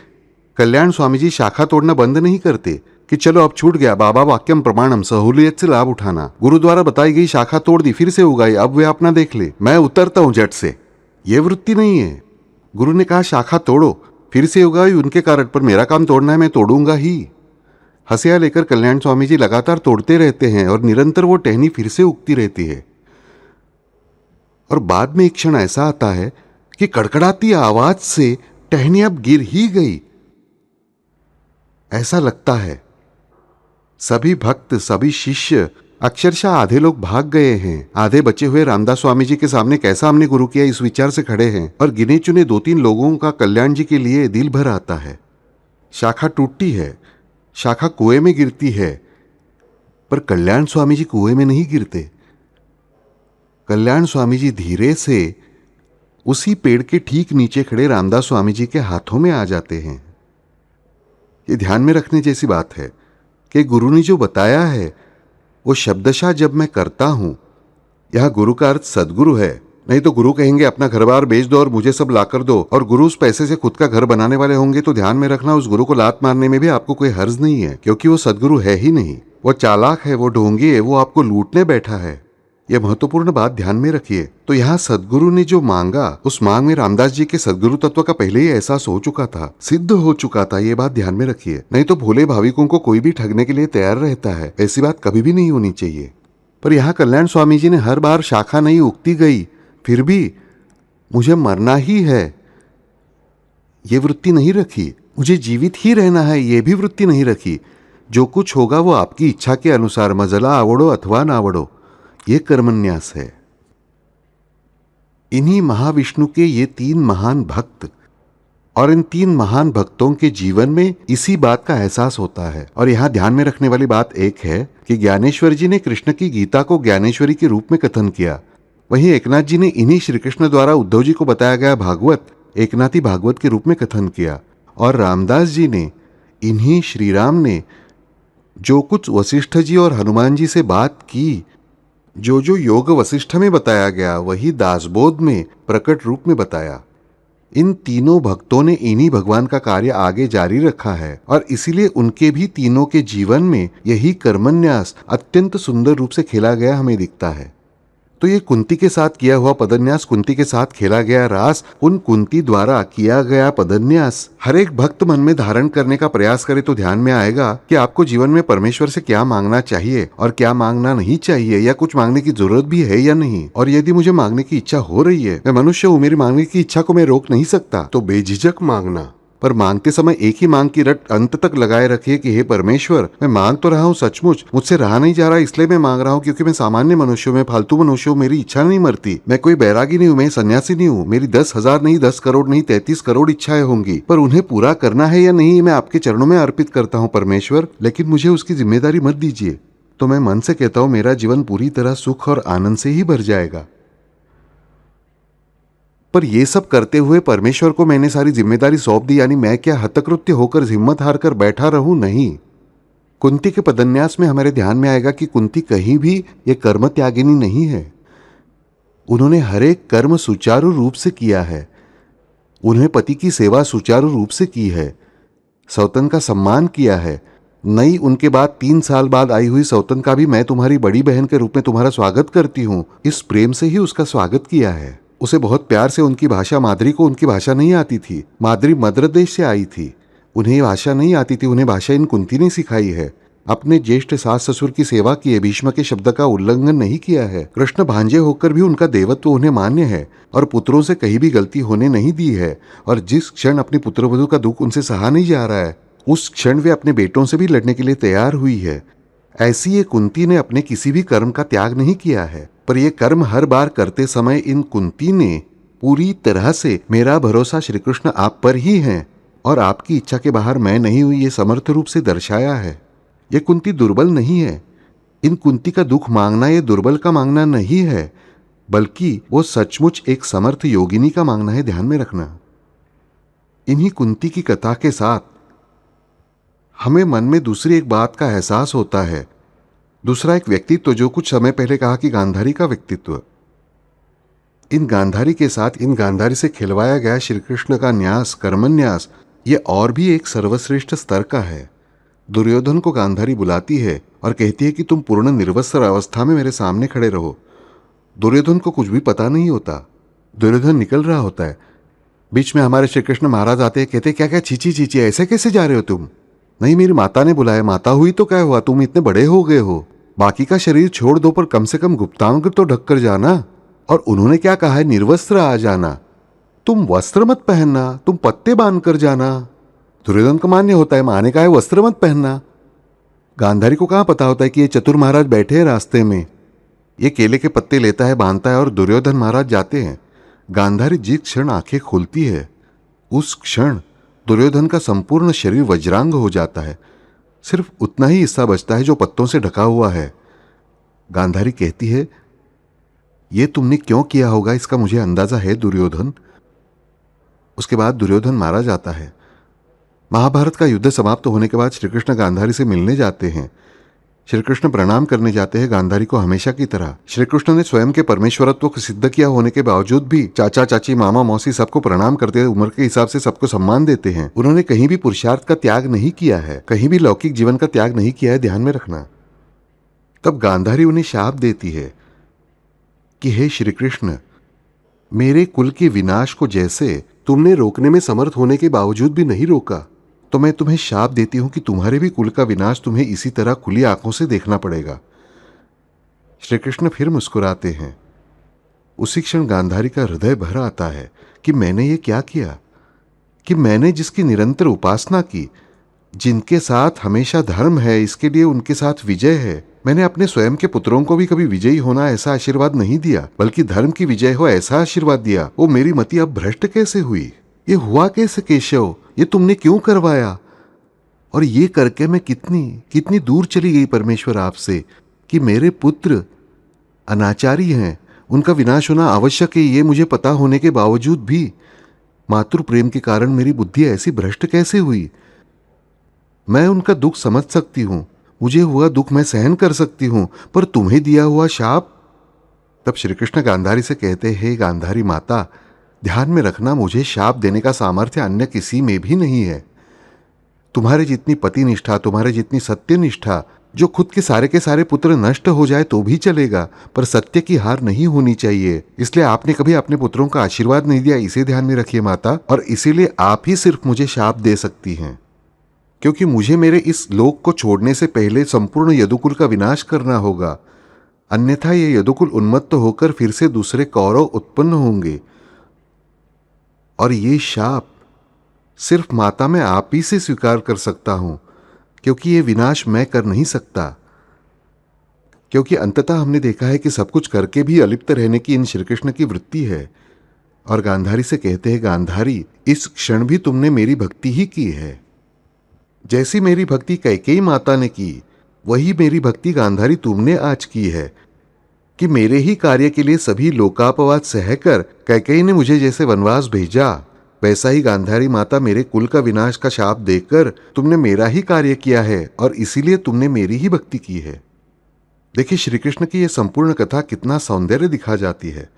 [SPEAKER 1] कल्याण स्वामी जी शाखा तोड़ना बंद नहीं करते कि चलो अब छूट गया, बाबा वाक्यम प्रमाणम, सहूलियत से लाभ उठाना। गुरु द्वारा बताई गई शाखा तोड़ दी, फिर से उगाई, अब वे अपना देख ले, मैं उतरता हूं झट से। यह वृत्ति नहीं है। गुरु ने कहा शाखा तोड़ो, फिर से उगाई उनके कारण, पर मेरा काम तोड़ना है, मैं तोड़ूंगा ही। हसिया लेकर कल्याण स्वामी जी लगातार तोड़ते रहते हैं और निरंतर वो टहनी फिर से उगती रहती है। और बाद में एक क्षण ऐसा आता है कि कड़कड़ाती आवाज से टहनी अब गिर ही गई। ऐसा लगता है सभी भक्त, सभी शिष्य, अक्षरशः आधे लोग भाग गए हैं। आधे बचे हुए रामदास स्वामी जी के सामने कैसा हमने गुरु किया इस विचार से खड़े हैं, और गिने चुने 2-3 लोगों का कल्याण जी के लिए दिल भर आता है। शाखा टूटती है, शाखा कुएं में गिरती है, पर कल्याण स्वामी जी कुएं में नहीं गिरते। कल्याण स्वामी जी धीरे से उसी पेड़ के ठीक नीचे खड़े रामदास स्वामी जी के हाथों में आ जाते हैं। ये ध्यान में रखने जैसी बात है कि गुरु ने जो बताया है वो शब्दशः जब मैं करता हूं, यह गुरु का अर्थ सदगुरु है। नहीं तो गुरु कहेंगे अपना घर बार बेच दो और मुझे सब लाकर दो, और गुरु उस पैसे से खुद का घर बनाने वाले होंगे, तो ध्यान में रखना उस गुरु को लात मारने में भी आपको कोई हर्ज नहीं है, क्योंकि वो सदगुरु है ही नहीं। वो चालाक है, वो ढोंगी है, वो आपको लूटने बैठा है। यह महत्वपूर्ण बात ध्यान में रखिए। तो यहाँ सदगुरु ने जो मांगा, उस मांग में रामदास जी के सदगुरु तत्व का पहले ही एहसास हो चुका था, सिद्ध हो चुका था। ये बात ध्यान में रखिए। नहीं तो भोले भाविकों को कोई भी ठगने के लिए तैयार रहता है, ऐसी बात कभी भी नहीं होनी चाहिए। पर यहाँ कल्याण स्वामी जी ने हर बार शाखा नहीं उगती गई, फिर भी मुझे मरना ही है ये वृत्ति नहीं रखी, मुझे जीवित ही रहना है ये भी वृत्ति नहीं रखी। जो कुछ होगा वो आपकी इच्छा के अनुसार, मजला आवड़ो अथवा ना आवड़ो, ये कर्मन्यास है। इन्हीं महाविष्णु के ये 3 महान भक्त और इन तीन महान भक्तों के जीवन में इसी बात का एहसास होता है। और यहाँ ध्यान में रखने वाली बात एक है कि ज्ञानेश्वर जी ने कृष्ण की गीता को ज्ञानेश्वरी के रूप में कथन किया, वहीं एकनाथ जी ने इन्हीं श्री कृष्ण द्वारा उद्धव जी को बताया गया भागवत एकनाथी भागवत के रूप में कथन किया, और रामदास जी ने इन्हीं श्री राम ने जो कुछ वशिष्ठ जी और हनुमान जी से बात की, जो जो योग वशिष्ठ में बताया गया वही दासबोध में प्रकट रूप में बताया। इन तीनों भक्तों ने इन्हीं भगवान का कार्य आगे जारी रखा है और इसीलिए उनके भी तीनों के जीवन में यही कर्मन्यास अत्यंत सुंदर रूप से खेला गया हमें दिखता है। तो ये कुंती के साथ किया हुआ पदन्यास, कुंती के साथ खेला गया रास, उन कुंती द्वारा किया गया पदन्यास हर एक भक्त मन में धारण करने का प्रयास करे तो ध्यान में आएगा कि आपको जीवन में परमेश्वर से क्या मांगना चाहिए और क्या मांगना नहीं चाहिए, या कुछ मांगने की जरूरत भी है या नहीं। और यदि मुझे मांगने की इच्छा हो रही है, मैं मनुष्य हूँ, मेरी मांगने की इच्छा को मैं रोक नहीं सकता, तो बेझिझक मांगना। पर मांगते समय एक ही मांग की रट अंत तक लगाए रखिए कि हे परमेश्वर, मैं मांग तो रहा हूँ, सचमुच मुझसे रहा नहीं जा रहा, इसलिए मैं मांग रहा हूँ, क्योंकि मैं सामान्य मनुष्य हूँ, मैं फालतू मनुष्य हूँ, मेरी इच्छा नहीं मरती, मैं कोई बैरागी नहीं हूँ, मैं सन्यासी नहीं हूँ, मेरी 10,000 नहीं, 10 करोड़ नहीं, 33 करोड़ इच्छाएं होंगी, पर उन्हें पूरा करना है या नहीं मैं आपके चरणों में अर्पित करता हूँ परमेश्वर, लेकिन मुझे उसकी जिम्मेदारी मत दीजिए। तो मैं मन से कहता हूँ मेरा जीवन पूरी तरह सुख और आनंद से ही भर जाएगा। पर ये सब करते हुए परमेश्वर को मैंने सारी जिम्मेदारी सौंप दी, यानी मैं क्या हतकृत्य होकर हिम्मत हार कर बैठा रहूं? नहीं। कुंती के पदन्यास में हमारे ध्यान में आएगा कि कुंती कहीं भी ये कर्म त्यागिनी नहीं है। उन्होंने हर एक कर्म सुचारू रूप से किया है, उन्हें पति की सेवा सुचारू रूप से की है, सौतन का सम्मान किया है। नई उनके बाद 3 साल बाद आई हुई सौतन का भी मैं तुम्हारी बड़ी बहन के रूप में तुम्हारा स्वागत करती हूं, इस प्रेम से ही उसका स्वागत किया है। उसे बहुत प्यार से, उनकी भाषा माद्री को उनकी भाषा नहीं आती थी, माद्री मद्र देश से आई थी, उन्हें भाषा नहीं आती थी, उन्हें भाषा इन कुंती ने सिखाई है। अपने ज्येष्ठ सास ससुर की सेवा की है, भीष्म के शब्द का उल्लंघन नहीं किया है। कृष्ण भांजे होकर भी उनका देवत्व उन्हें मान्य है और पुत्रों से कहीं भी गलती होने नहीं दी है। और जिस क्षण अपनी पुत्रवधू का दुख उनसे सहा नहीं जा रहा है, उस क्षण वे अपने बेटों से भी लड़ने के लिए तैयार हुई है। ऐसी ये कुंती ने अपने किसी भी कर्म का त्याग नहीं किया है, पर यह कर्म हर बार करते समय इन कुंती ने पूरी तरह से मेरा भरोसा श्री कृष्ण आप पर ही है और आपकी इच्छा के बाहर मैं नहीं हुई, ये समर्थ रूप से दर्शाया है। ये कुंती दुर्बल नहीं है। इन कुंती का दुख मांगना ये दुर्बल का मांगना नहीं है, बल्कि वो सचमुच एक समर्थ योगिनी का मांगना है, ध्यान में रखना। इन्हीं कुंती की कथा के साथ हमें मन में दूसरी एक बात का एहसास होता है, दूसरा एक व्यक्तित्व, जो कुछ समय पहले कहा कि गांधारी का व्यक्तित्व। इन गांधारी के साथ, इन गांधारी से खिलवाया गया श्री कृष्ण का न्यास, कर्मन्यास, ये और भी एक सर्वश्रेष्ठ स्तर का है। दुर्योधन को गांधारी बुलाती है और कहती है कि तुम पूर्ण निर्वस्त्र अवस्था में मेरे सामने खड़े रहो। दुर्योधन को कुछ भी पता नहीं होता, दुर्योधन निकल रहा होता है। बीच में हमारे श्री कृष्ण महाराज आते हैं, कहते क्या क्या चीची चीची, ऐसे कैसे जा रहे हो तुम? नहीं, मेरी माता ने बुलाया। माता हुई तो क्या हुआ, तुम इतने बड़े हो गए हो, बाकी का शरीर छोड़ दो, पर कम से कम गुप्तांग तो ढक कर जाना। और उन्होंने क्या कहा है, निर्वस्त्र आ जाना, तुम वस्त्र मत पहनना, तुम पत्ते बांध कर जाना। दुर्योधन को मान्य होता है, माँ ने कहा है वस्त्र मत पहनना। गांधारी को कहाँ पता होता है कि ये चतुर महाराज बैठे हैं रास्ते में, ये केले के पत्ते लेता है, बांधता है और दुर्योधन महाराज जाते हैं। गांधारी जिस क्षण आंखें खोलती है, उस क्षण दुर्योधन का संपूर्ण शरीर वज्रांग हो जाता है, सिर्फ उतना ही हिस्सा बचता है जो पत्तों से ढका हुआ है। गांधारी कहती है, ये तुमने क्यों किया होगा इसका मुझे अंदाजा है दुर्योधन। उसके बाद दुर्योधन मारा जाता है। महाभारत का युद्ध समाप्त होने के बाद श्री कृष्ण गांधारी से मिलने जाते हैं। श्री कृष्ण प्रणाम करने जाते हैं गांधारी को हमेशा की तरह। श्री कृष्ण ने स्वयं के परमेश्वरत्व को सिद्ध किया होने के बावजूद भी चाचा चाची मामा मौसी सबको प्रणाम करते हैं, उम्र के हिसाब से सबको सम्मान देते हैं। उन्होंने कहीं भी पुरुषार्थ का त्याग नहीं किया है, कहीं भी लौकिक जीवन का त्याग नहीं किया है, ध्यान में रखना। तब गांधारी उन्हें शाप देती है कि हे श्री कृष्ण, मेरे कुल के विनाश को जैसे तुमने रोकने में समर्थ होने के बावजूद भी नहीं रोका, तो मैं तुम्हें शाप देती हूं कि तुम्हारे भी कुल का विनाश तुम्हें इसी तरह खुली आंखों से देखना पड़ेगा। श्री कृष्ण फिर मुस्कुराते हैं। उसी क्षण गांधारी का हृदय भर आता है कि मैंने ये क्या किया, कि मैंने जिसकी निरंतर उपासना की, जिनके साथ हमेशा धर्म है, इसके लिए उनके साथ विजय है, मैंने अपने स्वयं के पुत्रों को भी कभी विजयी होना ऐसा आशीर्वाद नहीं दिया, बल्कि धर्म की विजय हो ऐसा आशीर्वाद दिया। वो मेरी मति अब भ्रष्ट कैसे हुई? ये हुआ कैसे केशव? ये तुमने क्यों करवाया? और ये करके मैं कितनी कितनी दूर चली गई परमेश्वर आपसे कि मेरे पुत्र अनाचारी हैं, उनका विनाश होना आवश्यक है, ये मुझे पता होने के बावजूद भी मातृ प्रेम के कारण मेरी बुद्धि ऐसी भ्रष्ट कैसे हुई? मैं उनका दुख समझ सकती हूं, मुझे हुआ दुख मैं सहन कर सकती हूं, पर तुम्हें दिया हुआ शाप। तब श्री कृष्ण गांधारी से कहते हैं, गांधारी माता, ध्यान में रखना, मुझे शाप देने का सामर्थ्य अन्य किसी में भी नहीं है। तुम्हारे जितनी पति निष्ठा, तुम्हारे जितनी सत्य निष्ठा, जो खुद के सारे पुत्र नष्ट हो जाए तो भी चलेगा, पर सत्य की हार नहीं होनी चाहिए। इसलिए आपने कभी अपने पुत्रों का आशीर्वाद नहीं दिया, इसे ध्यान में रखिए माता, और इसीलिए आप ही सिर्फ मुझे शाप दे सकती हैं, क्योंकि मुझे मेरे इस लोक को छोड़ने से पहले संपूर्ण यदुकुल का विनाश करना होगा, अन्यथा ये यदुकुल उन्मत्त होकर फिर से दूसरे कौरव उत्पन्न होंगे, और ये शाप सिर्फ माता मैं आप ही से स्वीकार कर सकता हूं, क्योंकि ये विनाश मैं कर नहीं सकता। क्योंकि अंततः हमने देखा है कि सब कुछ करके भी अलिप्त रहने की इन श्री कृष्ण की वृत्ति है। और गांधारी से कहते हैं, गांधारी, इस क्षण भी तुमने मेरी भक्ति ही की है। जैसी मेरी भक्ति कैकेयी माता ने की, वही मेरी भक्ति गांधारी तुमने आज की है, कि मेरे ही कार्य के लिए सभी लोकापवाद सहकर कैकेयी ने मुझे जैसे वनवास भेजा, वैसा ही गांधारी माता मेरे कुल का विनाश का शाप देकर तुमने मेरा ही कार्य किया है, और इसीलिए तुमने मेरी ही भक्ति की है। देखिए, श्री कृष्ण की यह संपूर्ण कथा कितना सौंदर्य दिखा जाती है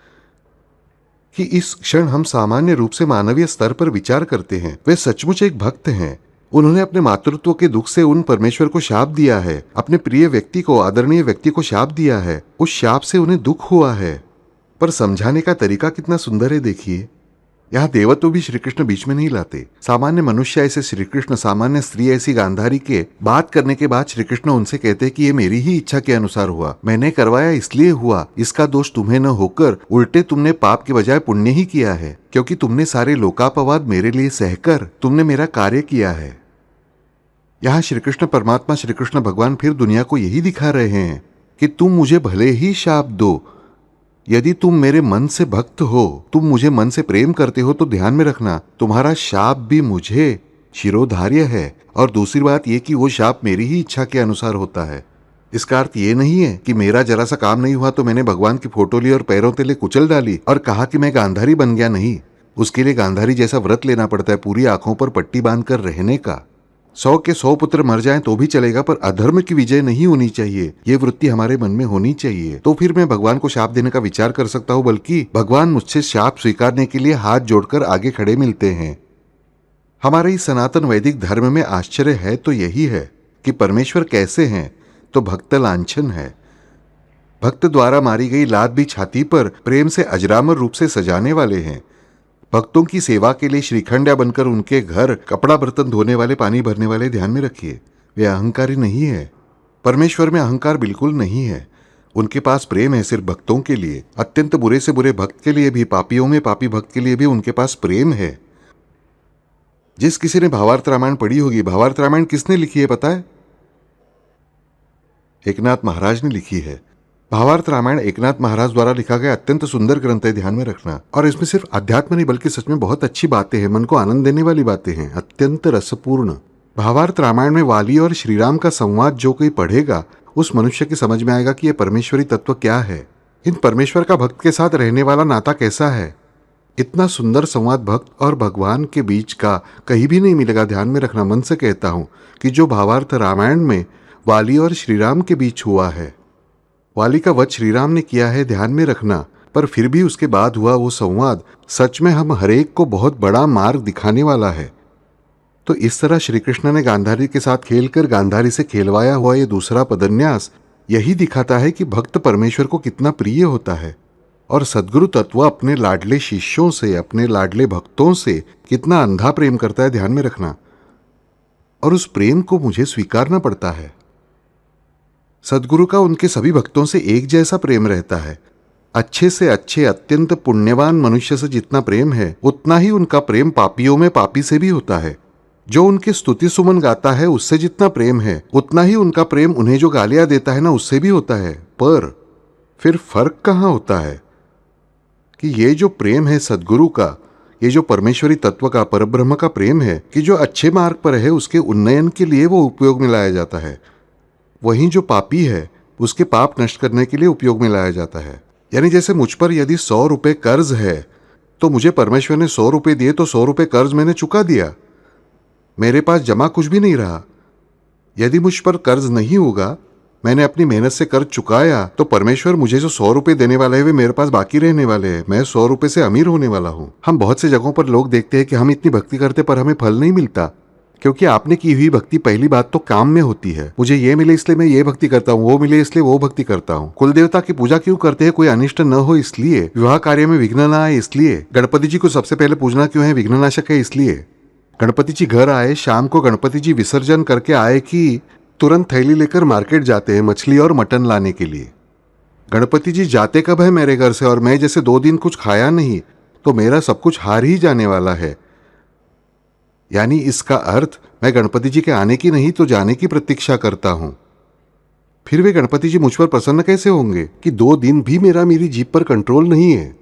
[SPEAKER 1] कि इस क्षण हम सामान्य रूप से मानवीय स्तर पर विचार करते हैं, वे सचमुच एक भक्त हैं। उन्होंने अपने मातृत्व के दुख से उन परमेश्वर को शाप दिया है, अपने प्रिय व्यक्ति को, आदरणीय व्यक्ति को शाप दिया है, उस शाप से उन्हें दुख हुआ है, पर समझाने का तरीका कितना सुंदर है। देखिए, यहाँ देवत्व भी श्री कृष्ण बीच में नहीं लाते। सामान्य मनुष्य ऐसे श्री कृष्ण, सामान्य स्त्री ऐसी गांधारी के बात करने के बाद श्री कृष्ण उनसे कहते हैं कि ये मेरी ही इच्छा के अनुसार हुआ, मैंने करवाया इसलिए हुआ, इसका दोष तुम्हें न होकर उल्टे तुमने पाप के बजाय पुण्य ही किया है, क्योंकि तुमने सारे लोकापवाद मेरे लिए सहकर तुमने मेरा कार्य किया है। यहाँ श्री कृष्ण परमात्मा, श्री कृष्ण भगवान फिर दुनिया को यही दिखा रहे हैं कि तुम मुझे भले ही शाप दो, यदि तुम मेरे मन से भक्त हो, तुम मुझे मन से प्रेम करते हो, तो ध्यान में रखना, तुम्हारा शाप भी मुझे शिरोधार्य है। और दूसरी बात यह कि वो शाप मेरी ही इच्छा के अनुसार होता है। इसका अर्थ ये नहीं है कि मेरा जरा सा काम नहीं हुआ तो मैंने भगवान की फोटो ली और पैरों तले कुचल डाली और कहा कि मैं गांधारी बन गया। नहीं, उसके लिए गांधारी जैसा व्रत लेना पड़ता है, पूरी आंखों पर पट्टी बांधकर रहने का। 100 के 100 पुत्र मर जाएं तो भी चलेगा, पर अधर्म की विजय नहीं होनी चाहिए, ये वृत्ति हमारे मन में होनी चाहिए। तो फिर मैं भगवान को शाप देने का विचार कर सकता हूँ, बल्कि भगवान मुझसे शाप स्वीकारने के लिए हाथ जोड़कर आगे खड़े मिलते हैं। हमारे इस सनातन वैदिक धर्म में आश्चर्य है तो यही है कि परमेश्वर कैसे हैं, तो भक्त लांछन है। भक्त द्वारा मारी गई लात भी छाती पर प्रेम से अजरामर रूप से सजाने वाले हैं। भक्तों की सेवा के लिए श्रीखंडिया बनकर उनके घर कपड़ा बर्तन धोने वाले, पानी भरने वाले, ध्यान में रखिए, वे अहंकारी नहीं है। परमेश्वर में अहंकार बिल्कुल नहीं है। उनके पास प्रेम है सिर्फ भक्तों के लिए, अत्यंत बुरे से बुरे भक्त के लिए भी, पापियों में पापी भक्त के लिए भी उनके पास प्रेम है। जिस किसी ने भावार्थ रामायण पढ़ी होगी, भावार्थ रामायण किसने लिखी है पता है? एकनाथ महाराज ने लिखी है। भावार्थ रामायण एकनाथ महाराज द्वारा लिखा गया अत्यंत सुंदर ग्रंथ है, ध्यान में रखना। और इसमें सिर्फ अध्यात्म नहीं बल्कि सच में बहुत अच्छी बातें हैं, मन को आनंद देने वाली बातें हैं, अत्यंत रसपूर्ण। भावार्थ रामायण में वाली और श्रीराम का संवाद जो कोई पढ़ेगा, उस मनुष्य की समझ में आएगा कि यह परमेश्वरी तत्व क्या है, इन परमेश्वर का भक्त के साथ रहने वाला नाता कैसा है। इतना सुंदर संवाद भक्त और भगवान के बीच का कहीं भी नहीं मिलेगा। ध्यान में रखना, मन से कहता हूं कि जो भावार्थ रामायण में वाली और श्रीराम के बीच हुआ है, वाली का वध श्रीराम ने किया है, ध्यान में रखना, पर फिर भी उसके बाद हुआ वो संवाद सच में हम हरेक को बहुत बड़ा मार्ग दिखाने वाला है। तो इस तरह श्री कृष्ण ने गांधारी के साथ खेलकर गांधारी से खेलवाया हुआ ये दूसरा पदन्यास यही दिखाता है कि भक्त परमेश्वर को कितना प्रिय होता है और सद्गुरु तत्व अपने लाडले शिष्यों से, अपने लाडले भक्तों से कितना अंधा प्रेम करता है, ध्यान में रखना। और उस प्रेम को मुझे स्वीकारना पड़ता है। सद्गुरु का उनके सभी भक्तों से एक जैसा प्रेम रहता है। अच्छे से अच्छे अत्यंत पुण्यवान मनुष्य से जितना प्रेम है, उतना ही उनका प्रेम पापियों में पापी से भी होता है। जो उनके स्तुति सुमन गाता है उससे जितना प्रेम है, उतना ही उनका प्रेम उन्हें जो गालियां देता है ना, उससे भी होता है। पर फिर फर्क कहाँ होता है कि ये जो प्रेम है सद्गुरु का, ये जो परमेश्वरी तत्व का, परब्रह्म का प्रेम है कि जो अच्छे मार्ग पर है उसके उन्नयन के लिए वो उपयोग में लाया जाता है, वहीं जो पापी है उसके पाप नष्ट करने के लिए उपयोग में लाया जाता है। यानी जैसे मुझ पर यदि 100 रुपए कर्ज है तो मुझे परमेश्वर ने 100 रुपए दिए तो 100 रुपए कर्ज मैंने चुका दिया, मेरे पास जमा कुछ भी नहीं रहा। यदि मुझ पर कर्ज नहीं होगा, मैंने अपनी मेहनत से कर्ज चुकाया, तो परमेश्वर मुझे जो 100 रुपए देने वाले हैं वे मेरे पास बाकी रहने वाले हैं। मैं 100 रुपए से अमीर होने वाला हूँ। हम बहुत से जगहों पर लोग देखते हैं कि हम इतनी भक्ति करते पर हमें फल नहीं मिलता, क्योंकि आपने की हुई भक्ति पहली बात तो काम में होती है। मुझे ये मिले इसलिए मैं ये भक्ति करता हूँ, वो मिले इसलिए वो भक्ति करता हूँ। कुल देवता की पूजा क्यों करते हैं? कोई अनिष्ट न हो इसलिए। विवाह कार्य में विघ्न न आए इसलिए। गणपति जी को सबसे पहले पूजना क्यों है? विघ्ननाशक है इसलिए। गणपति जी घर आए, शाम को गणपति जी विसर्जन करके आए कि तुरंत थैली लेकर मार्केट जाते हैं मछली और मटन लाने के लिए। गणपति जी जाते कब है मेरे घर से? और मैं जैसे 2 दिन कुछ खाया नहीं तो मेरा सब कुछ हार ही जाने वाला है। यानी इसका अर्थ मैं गणपति जी के आने की नहीं तो जाने की प्रतीक्षा करता हूं। फिर वे गणपति जी मुझ पर प्रसन्न कैसे होंगे कि 2 दिन भी मेरी जीभ पर कंट्रोल नहीं है।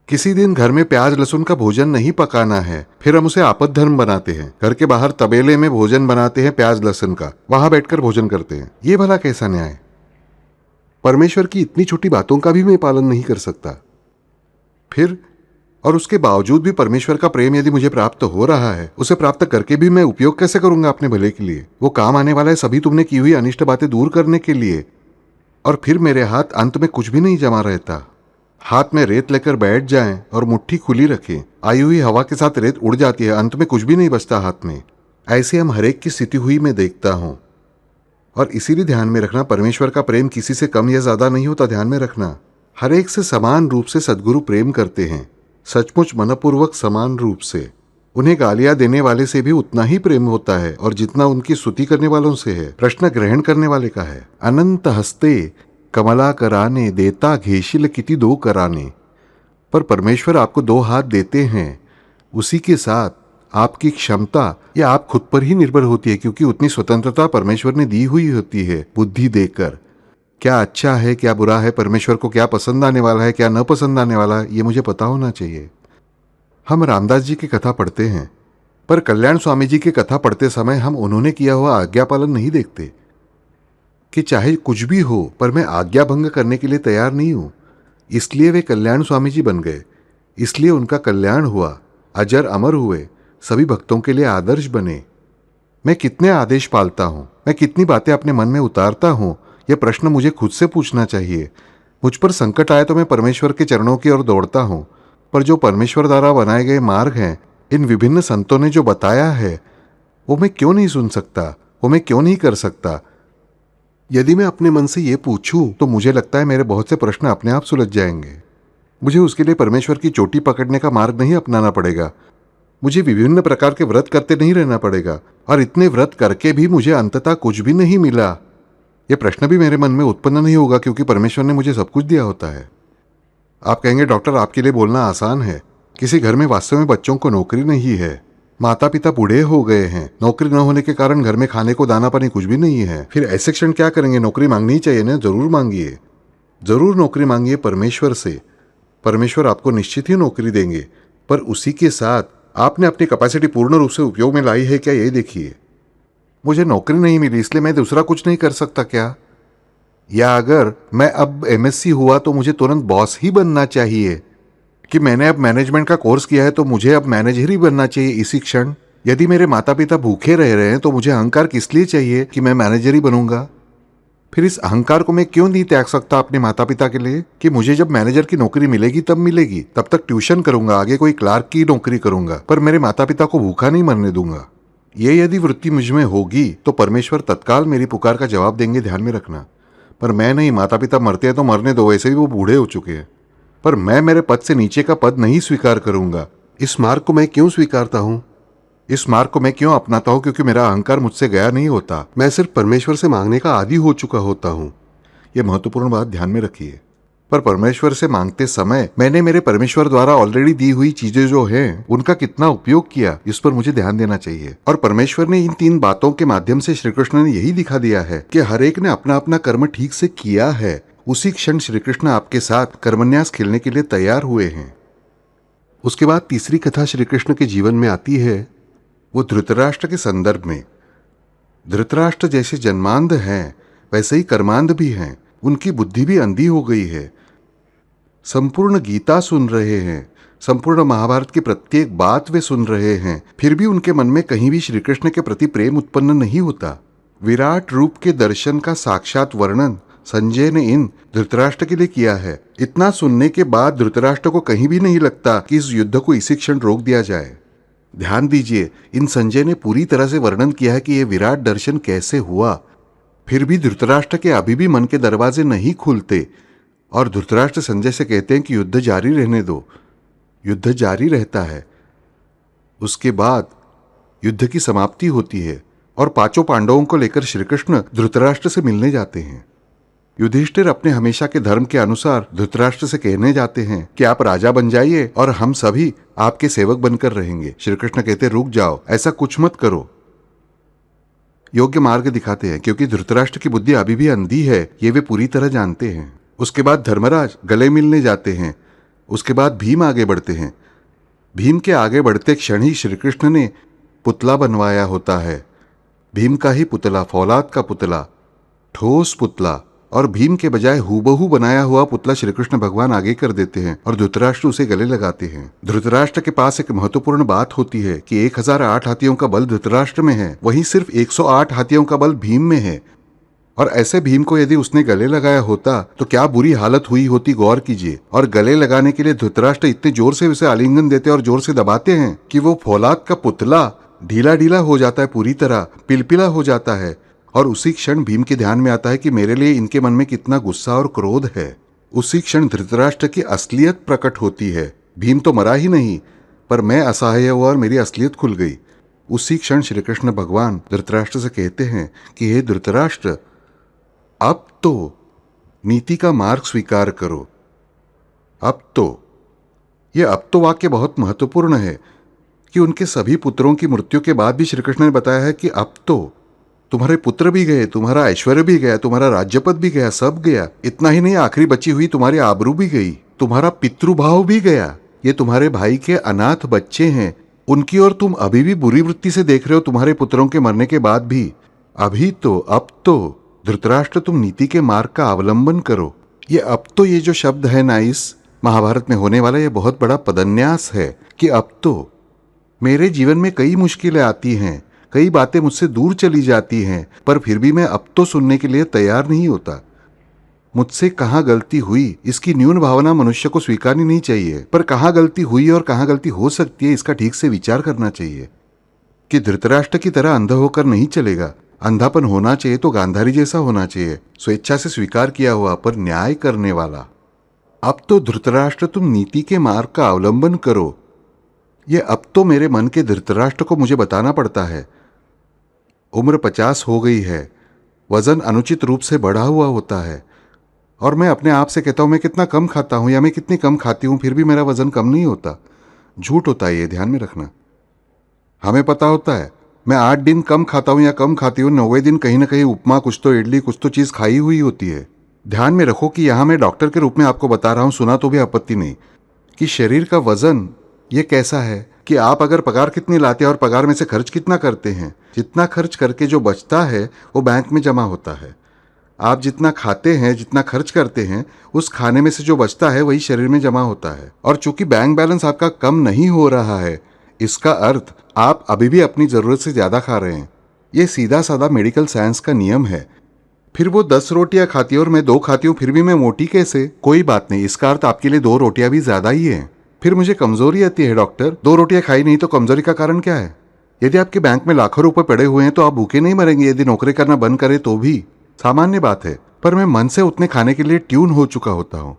[SPEAKER 1] किसी दिन घर में प्याज लहसुन का भोजन नहीं पकाना है, फिर हम उसे आपद धर्म बनाते हैं। घर के बाहर तबेले में भोजन बनाते हैं प्याज लहसुन का, वहां बैठकर भोजन करते हैं। ये भला कैसा न्याय? परमेश्वर की इतनी छोटी बातों का भी मैं पालन नहीं कर सकता। फिर और उसके बावजूद भी परमेश्वर का प्रेम यदि मुझे प्राप्त हो रहा है, उसे प्राप्त करके भी मैं उपयोग कैसे करूंगा अपने भले के लिए? वो काम आने वाला है सभी तुमने की हुई अनिष्ट बातें दूर करने के लिए। और फिर मेरे हाथ अंत में कुछ भी नहीं जमा रहता। हाथ में रेत लेकर बैठ जाएं और मुट्ठी खुली रखें, आई हुई हवा के साथ रेत उड़ जाती है, अंत में कुछ भी नहीं बचता हाथ में। ऐसे हम हरेक की स्थिति हुई मैं देखता हूं। और इसीलिए ध्यान में रखना, परमेश्वर का प्रेम किसी से कम या ज्यादा नहीं होता। ध्यान में रखना, हरेक से समान रूप से सदगुरु प्रेम करते हैं, सचमुच मनपूर्वक समान रूप से। उन्हें गालियां देने वाले से भी उतना ही प्रेम होता है और जितना उनकी स्तुति करने वालों से है, प्रश्न ग्रहण करने वाले का है। अनंत हस्ते कमला कराने, देता घेशिल किति 2 कराने। पर परमेश्वर आपको 2 हाथ देते हैं, उसी के साथ आपकी क्षमता या आप खुद पर ही निर्भर होती है, क्योंकि उतनी स्वतंत्रता परमेश्वर ने दी हुई होती है बुद्धि देकर। क्या अच्छा है, क्या बुरा है, परमेश्वर को क्या पसंद आने वाला है, क्या न पसंद आने वाला है, ये मुझे पता होना चाहिए। हम रामदास जी की कथा पढ़ते हैं, पर कल्याण स्वामी जी की कथा पढ़ते समय हम उन्होंने किया हुआ आज्ञा पालन नहीं देखते कि चाहे कुछ भी हो पर मैं आज्ञा भंग करने के लिए तैयार नहीं हूं। इसलिए वे कल्याण स्वामी जी बन गए, इसलिए उनका कल्याण हुआ, अजर अमर हुए, सभी भक्तों के लिए आदर्श बने। मैं कितने आदेश पालता हूं, मैं कितनी बातें अपने मन में उतारता हूं, यह प्रश्न मुझे खुद से पूछना चाहिए। मुझ पर संकट आए तो मैं परमेश्वर के चरणों की ओर दौड़ता हूं, पर जो परमेश्वर द्वारा बनाए गए मार्ग हैं, इन विभिन्न संतों ने जो बताया है, वो मैं क्यों नहीं सुन सकता, वो मैं क्यों नहीं कर सकता? यदि मैं अपने मन से ये पूछूं तो मुझे लगता है मेरे बहुत से प्रश्न अपने आप सुलझ जाएंगे। मुझे उसके लिए परमेश्वर की चोटी पकड़ने का मार्ग नहीं अपनाना पड़ेगा, मुझे विभिन्न प्रकार के व्रत करते नहीं रहना पड़ेगा, और इतने व्रत करके भी मुझे अंततः कुछ भी नहीं मिला, यह प्रश्न भी मेरे मन में उत्पन्न नहीं होगा, क्योंकि परमेश्वर ने मुझे सब कुछ दिया होता है। आप कहेंगे डॉक्टर आपके लिए बोलना आसान है, किसी घर में वास्तव में बच्चों को नौकरी नहीं है, माता पिता बूढ़े हो गए हैं, नौकरी न होने के कारण घर में खाने को दाना पानी कुछ भी नहीं है, फिर ऐसे क्षण क्या करेंगे? नौकरी मांगनी चाहिए ना? जरूर मांगिए, जरूर नौकरी मांगिए परमेश्वर से। परमेश्वर आपको निश्चित ही नौकरी देंगे, पर उसी के साथ आपने अपनी कैपेसिटी पूर्ण रूप से उपयोग में लाई है क्या, ये देखिए। मुझे नौकरी नहीं मिली इसलिए मैं दूसरा कुछ नहीं कर सकता क्या? या अगर मैं अब एमएससी हुआ तो मुझे तुरंत बॉस ही बनना चाहिए, कि मैंने अब मैनेजमेंट का कोर्स किया है तो मुझे अब मैनेजर ही बनना चाहिए इसी क्षण? यदि मेरे माता पिता भूखे रह रहे हैं तो मुझे अहंकार किस लिए चाहिए कि मैं मैनेजर ही बनूंगा? फिर इस अहंकार को मैं क्यों नहीं त्याग सकता अपने माता पिता के लिए, कि मुझे जब मैनेजर की नौकरी मिलेगी तब मिलेगी, तब तक ट्यूशन करूंगा, आगे कोई क्लार्क की नौकरी करूंगा, पर मेरे माता पिता को भूखा नहीं मरने दूंगा। ये यदि वृत्ति मुझ में होगी तो परमेश्वर तत्काल मेरी पुकार का जवाब देंगे, ध्यान में रखना। पर मैं नहीं, माता पिता मरते हैं तो मरने दो, वैसे भी वो बूढ़े हो चुके हैं, पर मैं मेरे पद से नीचे का पद नहीं स्वीकार करूंगा। इस मार्ग को मैं क्यों स्वीकारता हूं, इस मार्ग को मैं क्यों अपनाता हूं? क्योंकि मेरा अहंकार मुझसे गया नहीं होता, मैं सिर्फ परमेश्वर से मांगने का आदी हो चुका होता हूं। यह महत्वपूर्ण बात ध्यान में रखिए। पर परमेश्वर से मांगते समय मैंने मेरे परमेश्वर द्वारा ऑलरेडी दी हुई चीजें जो हैं, उनका कितना उपयोग किया, इस पर मुझे ध्यान देना चाहिए। और परमेश्वर ने इन 3 बातों के माध्यम से श्री कृष्ण ने यही दिखा दिया है कि हर एक ने अपना अपना कर्म ठीक से किया है, उसी क्षण श्री कृष्ण आपके साथ कर्मन्यास खेलने के लिए तैयार हुए हैं। उसके बाद तीसरी कथा श्री कृष्ण के जीवन में आती है, वो धृतराष्ट्र के संदर्भ में। धृतराष्ट्र जैसे जन्मांध हैं वैसे ही कर्मांध भी हैं। उनकी बुद्धि भी अंधी हो गई है। संपूर्ण गीता सुन रहे हैं, संपूर्ण महाभारत की प्रत्येक बात वे सुन रहे हैं, फिर भी उनके मन में कहीं भी श्री कृष्ण के प्रति प्रेम उत्पन्न नहीं होता। विराट रूप के दर्शन का साक्षात वर्णन संजय ने इन धृतराष्ट्र के लिए किया है। इतना सुनने के बाद धृतराष्ट्र को कहीं भी नहीं लगता कि इस युद्ध को इसी क्षण रोक दिया जाए। ध्यान दीजिए, इन संजय ने पूरी तरह से वर्णन किया है कि यह विराट दर्शन कैसे हुआ। फिर भी धृतराष्ट्र के अभी भी मन के दरवाजे नहीं खुलते और धृतराष्ट्र संजय से कहते हैं कि युद्ध जारी रहने दो। युद्ध जारी रहता है। उसके बाद युद्ध की समाप्ति होती है और पांचों पांडवों को लेकर श्री कृष्ण धृतराष्ट्र से मिलने जाते हैं। युधिष्ठिर अपने हमेशा के धर्म के अनुसार धृतराष्ट्र से कहने जाते हैं कि आप राजा बन जाइए और हम सभी आपके सेवक बनकर रहेंगे। श्री कृष्ण कहते रुक जाओ, ऐसा कुछ मत करो। योग्य मार्ग दिखाते हैं क्योंकि धृतराष्ट्र की बुद्धि अभी भी अंधी है, ये वे पूरी तरह जानते हैं। उसके बाद धर्मराज गले मिलने जाते हैं। उसके बाद भीम आगे बढ़ते हैं। भीम के आगे बढ़ते क्षण ही श्री कृष्ण ने पुतला बनवाया होता है। भीम का ही पुतला, फौलाद का पुतला, ठोस पुतला, और भीम के बजाय हूबहू बनाया हुआ पुतला श्री कृष्ण भगवान आगे कर देते हैं और धृतराष्ट्र उसे गले लगाते हैं। धृतराष्ट्र के पास एक महत्वपूर्ण बात होती है कि 1008 हाथियों का बल धृतराष्ट्र में है, वहीं सिर्फ 108 हाथियों का बल भीम में है। और ऐसे भीम को यदि उसने गले लगाया होता तो क्या बुरी हालत हुई होती, गौर कीजिए। और गले लगाने के लिए धृतराष्ट्र इतने जोर से उसे आलिंगन देते और जोर से दबाते हैं कि वो फौलाद का पुतला ढीला ढीला हो जाता है, पूरी तरह पिलपिला हो जाता है। और उसी क्षण भीम के ध्यान में आता है कि मेरे लिए इनके मन में कितना गुस्सा और क्रोध है। उसी क्षण धृतराष्ट्र की असलियत प्रकट होती है। भीम तो मरा ही नहीं, पर मैं असहाय हुआ और मेरी असलियत खुल गई। उसी क्षण श्री कृष्ण भगवान धृतराष्ट्र से कहते हैं कि हे धृतराष्ट्र, अब तो नीति का मार्ग स्वीकार करो। अब तो, यह अब तो वाक्य बहुत महत्वपूर्ण है कि उनके सभी पुत्रों की मृत्यु के बाद भी श्री कृष्ण ने बताया है कि अब तो तुम्हारे पुत्र भी गए, तुम्हारा ऐश्वर्य भी गया, तुम्हारा राज्यपद भी गया, सब गया। इतना ही नहीं, आखिरी बची हुई तुम्हारी आबरू भी गई, तुम्हारा पितृभाव भी गया। ये तुम्हारे भाई के अनाथ बच्चे हैं, उनकी ओर तुम अभी भी बुरी वृत्ति से देख रहे हो तुम्हारे पुत्रों के मरने के बाद भी। अभी तो, अब तो धृतराष्ट्र तुम नीति के मार्ग का अवलंबन करो। ये अब तो, ये जो शब्द है ना इस महाभारत में होने वाला, ये बहुत बड़ा पदन्यास है कि अब तो मेरे जीवन में कई मुश्किलें आती हैं, कई बातें मुझसे दूर चली जाती हैं, पर फिर भी मैं अब तो सुनने के लिए तैयार नहीं होता। मुझसे कहाँ गलती हुई, इसकी न्यून भावना मनुष्य को स्वीकारनी नहीं चाहिए, पर कहाँ गलती हुई और कहाँ गलती हो सकती है इसका ठीक से विचार करना चाहिए। कि धृतराष्ट्र की तरह अंधा होकर नहीं चलेगा। अंधापन होना चाहिए तो गांधारी जैसा होना चाहिए, स्वेच्छा से स्वीकार किया हुआ पर न्याय करने वाला। अब तो धृतराष्ट्र तुम नीति के मार्ग का अवलंबन करो। ये अब तो मेरे मन के धृतराष्ट्र को मुझे बताना पड़ता है। उम्र 50 हो गई है, वजन अनुचित रूप से बढ़ा हुआ होता है और मैं अपने आप से कहता हूं मैं कितना कम खाता हूं या मैं कितनी कम खाती हूं, फिर भी मेरा वजन कम नहीं होता। झूठ होता है, ये ध्यान में रखना। हमें पता होता है मैं 8 दिन कम खाता हूं या कम खाती हूं, 9वें दिन कहीं ना कहीं उपमा, कुछ तो इडली, कुछ तो चीज खाई हुई होती है। ध्यान में रखो कि यहां मैं डॉक्टर के रूप में आपको बता रहा हूं, सुना तो भी आपत्ति नहीं, कि शरीर का वजन ये कैसा है कि आप अगर पगार कितनी लाते हैं और पगार में से खर्च कितना करते हैं। जितना खर्च करके जो बचता है वो बैंक में जमा होता है। आप जितना खाते हैं, जितना खर्च करते हैं, उस खाने में से जो बचता है वही शरीर में जमा होता है। और चूंकि बैंक बैलेंस आपका कम नहीं हो रहा है, इसका अर्थ आप अभी भी अपनी जरूरत से ज्यादा खा रहे हैं। ये सीधा साधा मेडिकल साइंस का नियम है। फिर वो 10 रोटियां खाती है और मैं 2 खाती हूँ, फिर भी मैं मोटी कैसे? कोई बात नहीं, इसका अर्थ आपके लिए 2 रोटियां भी ज्यादा ही है। फिर मुझे कमजोरी आती है डॉक्टर, 2 रोटियां खाई नहीं तो कमजोरी का कारण क्या है? यदि आपके बैंक में लाखों रुपए पड़े हुए हैं तो आप भूखे नहीं मरेंगे, यदि नौकरी करना बंद करें तो भी सामान्य बात है। पर मैं मन से उतने खाने के लिए ट्यून हो चुका होता हूँ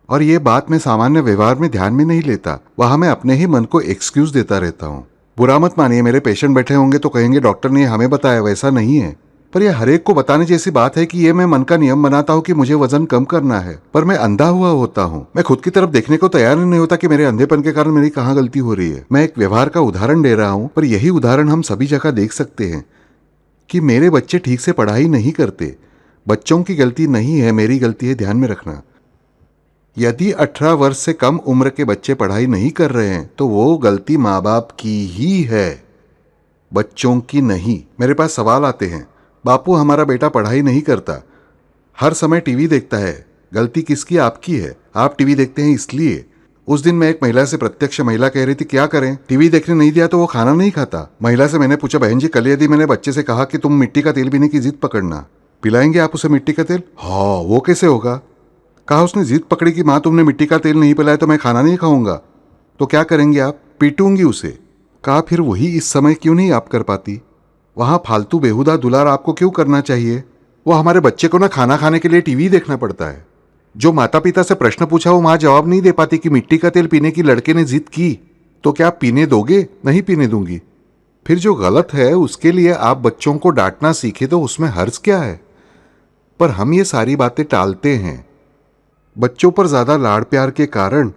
[SPEAKER 1] और ये बात मैं सामान्य व्यवहार में ध्यान में नहीं लेता। वहां मैं अपने ही मन को एक्सक्यूज देता रहता हूँ। बुरा मत मानिए, मेरे पेशेंट बैठे होंगे तो कहेंगे डॉक्टर ने हमें बताया, वैसा नहीं है। पर यह हर एक को बताने जैसी बात है कि ये मैं मन का नियम बनाता हूँ कि मुझे वजन कम करना है, पर मैं अंधा हुआ होता हूँ। मैं खुद की तरफ देखने को तैयार नहीं होता कि मेरे अंधेपन के कारण मेरी कहाँ गलती हो रही है। मैं एक व्यवहार का उदाहरण दे रहा हूँ, पर यही उदाहरण हम सभी जगह देख सकते हैं कि मेरे बच्चे ठीक से पढ़ाई नहीं करते। बच्चों की गलती नहीं है, मेरी गलती है, ध्यान में रखना। यदि 18 वर्ष से कम उम्र के बच्चे पढ़ाई नहीं कर रहे हैं तो वो गलती माँ बाप की ही है, बच्चों की नहीं। मेरे पास सवाल आते हैं, बापू हमारा बेटा पढ़ाई नहीं करता, हर समय टीवी देखता है, गलती किसकी? आपकी है। आप टीवी देखते हैं इसलिए। उस दिन मैं एक महिला से प्रत्यक्ष महिला कह रही थी क्या करें, टीवी देखने नहीं दिया तो वो खाना नहीं खाता। महिला से मैंने पूछा, बहन जी कल यदि मैंने बच्चे से कहा कि तुम मिट्टी का तेल पीने की जिद पकड़ना, पिलाएंगे आप उसे मिट्टी का तेल? हाँ, वो कैसे होगा? कहा उसने जिद पकड़ी कि माँ तुमने मिट्टी का तेल नहीं पिलाया तो मैं खाना नहीं खाऊंगा। तो क्या करेंगे आप? पीटूंगी उसे। कहा फिर वही इस समय क्यों नहीं आप कर पाती? वहां फालतू बेहुदा दुलार आपको क्यों करना चाहिए? वो हमारे बच्चे को ना खाना खाने के लिए टीवी देखना पड़ता है। जो माता पिता से प्रश्न पूछा वो माँ जवाब नहीं दे पाती कि मिट्टी का तेल पीने की लड़के ने जिद की, तो क्या आप पीने दोगे? नहीं पीने दूंगी। फिर जो गलत है उसके लिए आप बच्चों को डांटना सीखे तो उसमें हर्ज क्या है? पर हम ये सारी बातें टालते हैं। बच्चों पर ज्यादा लाड़ प्यार के कारण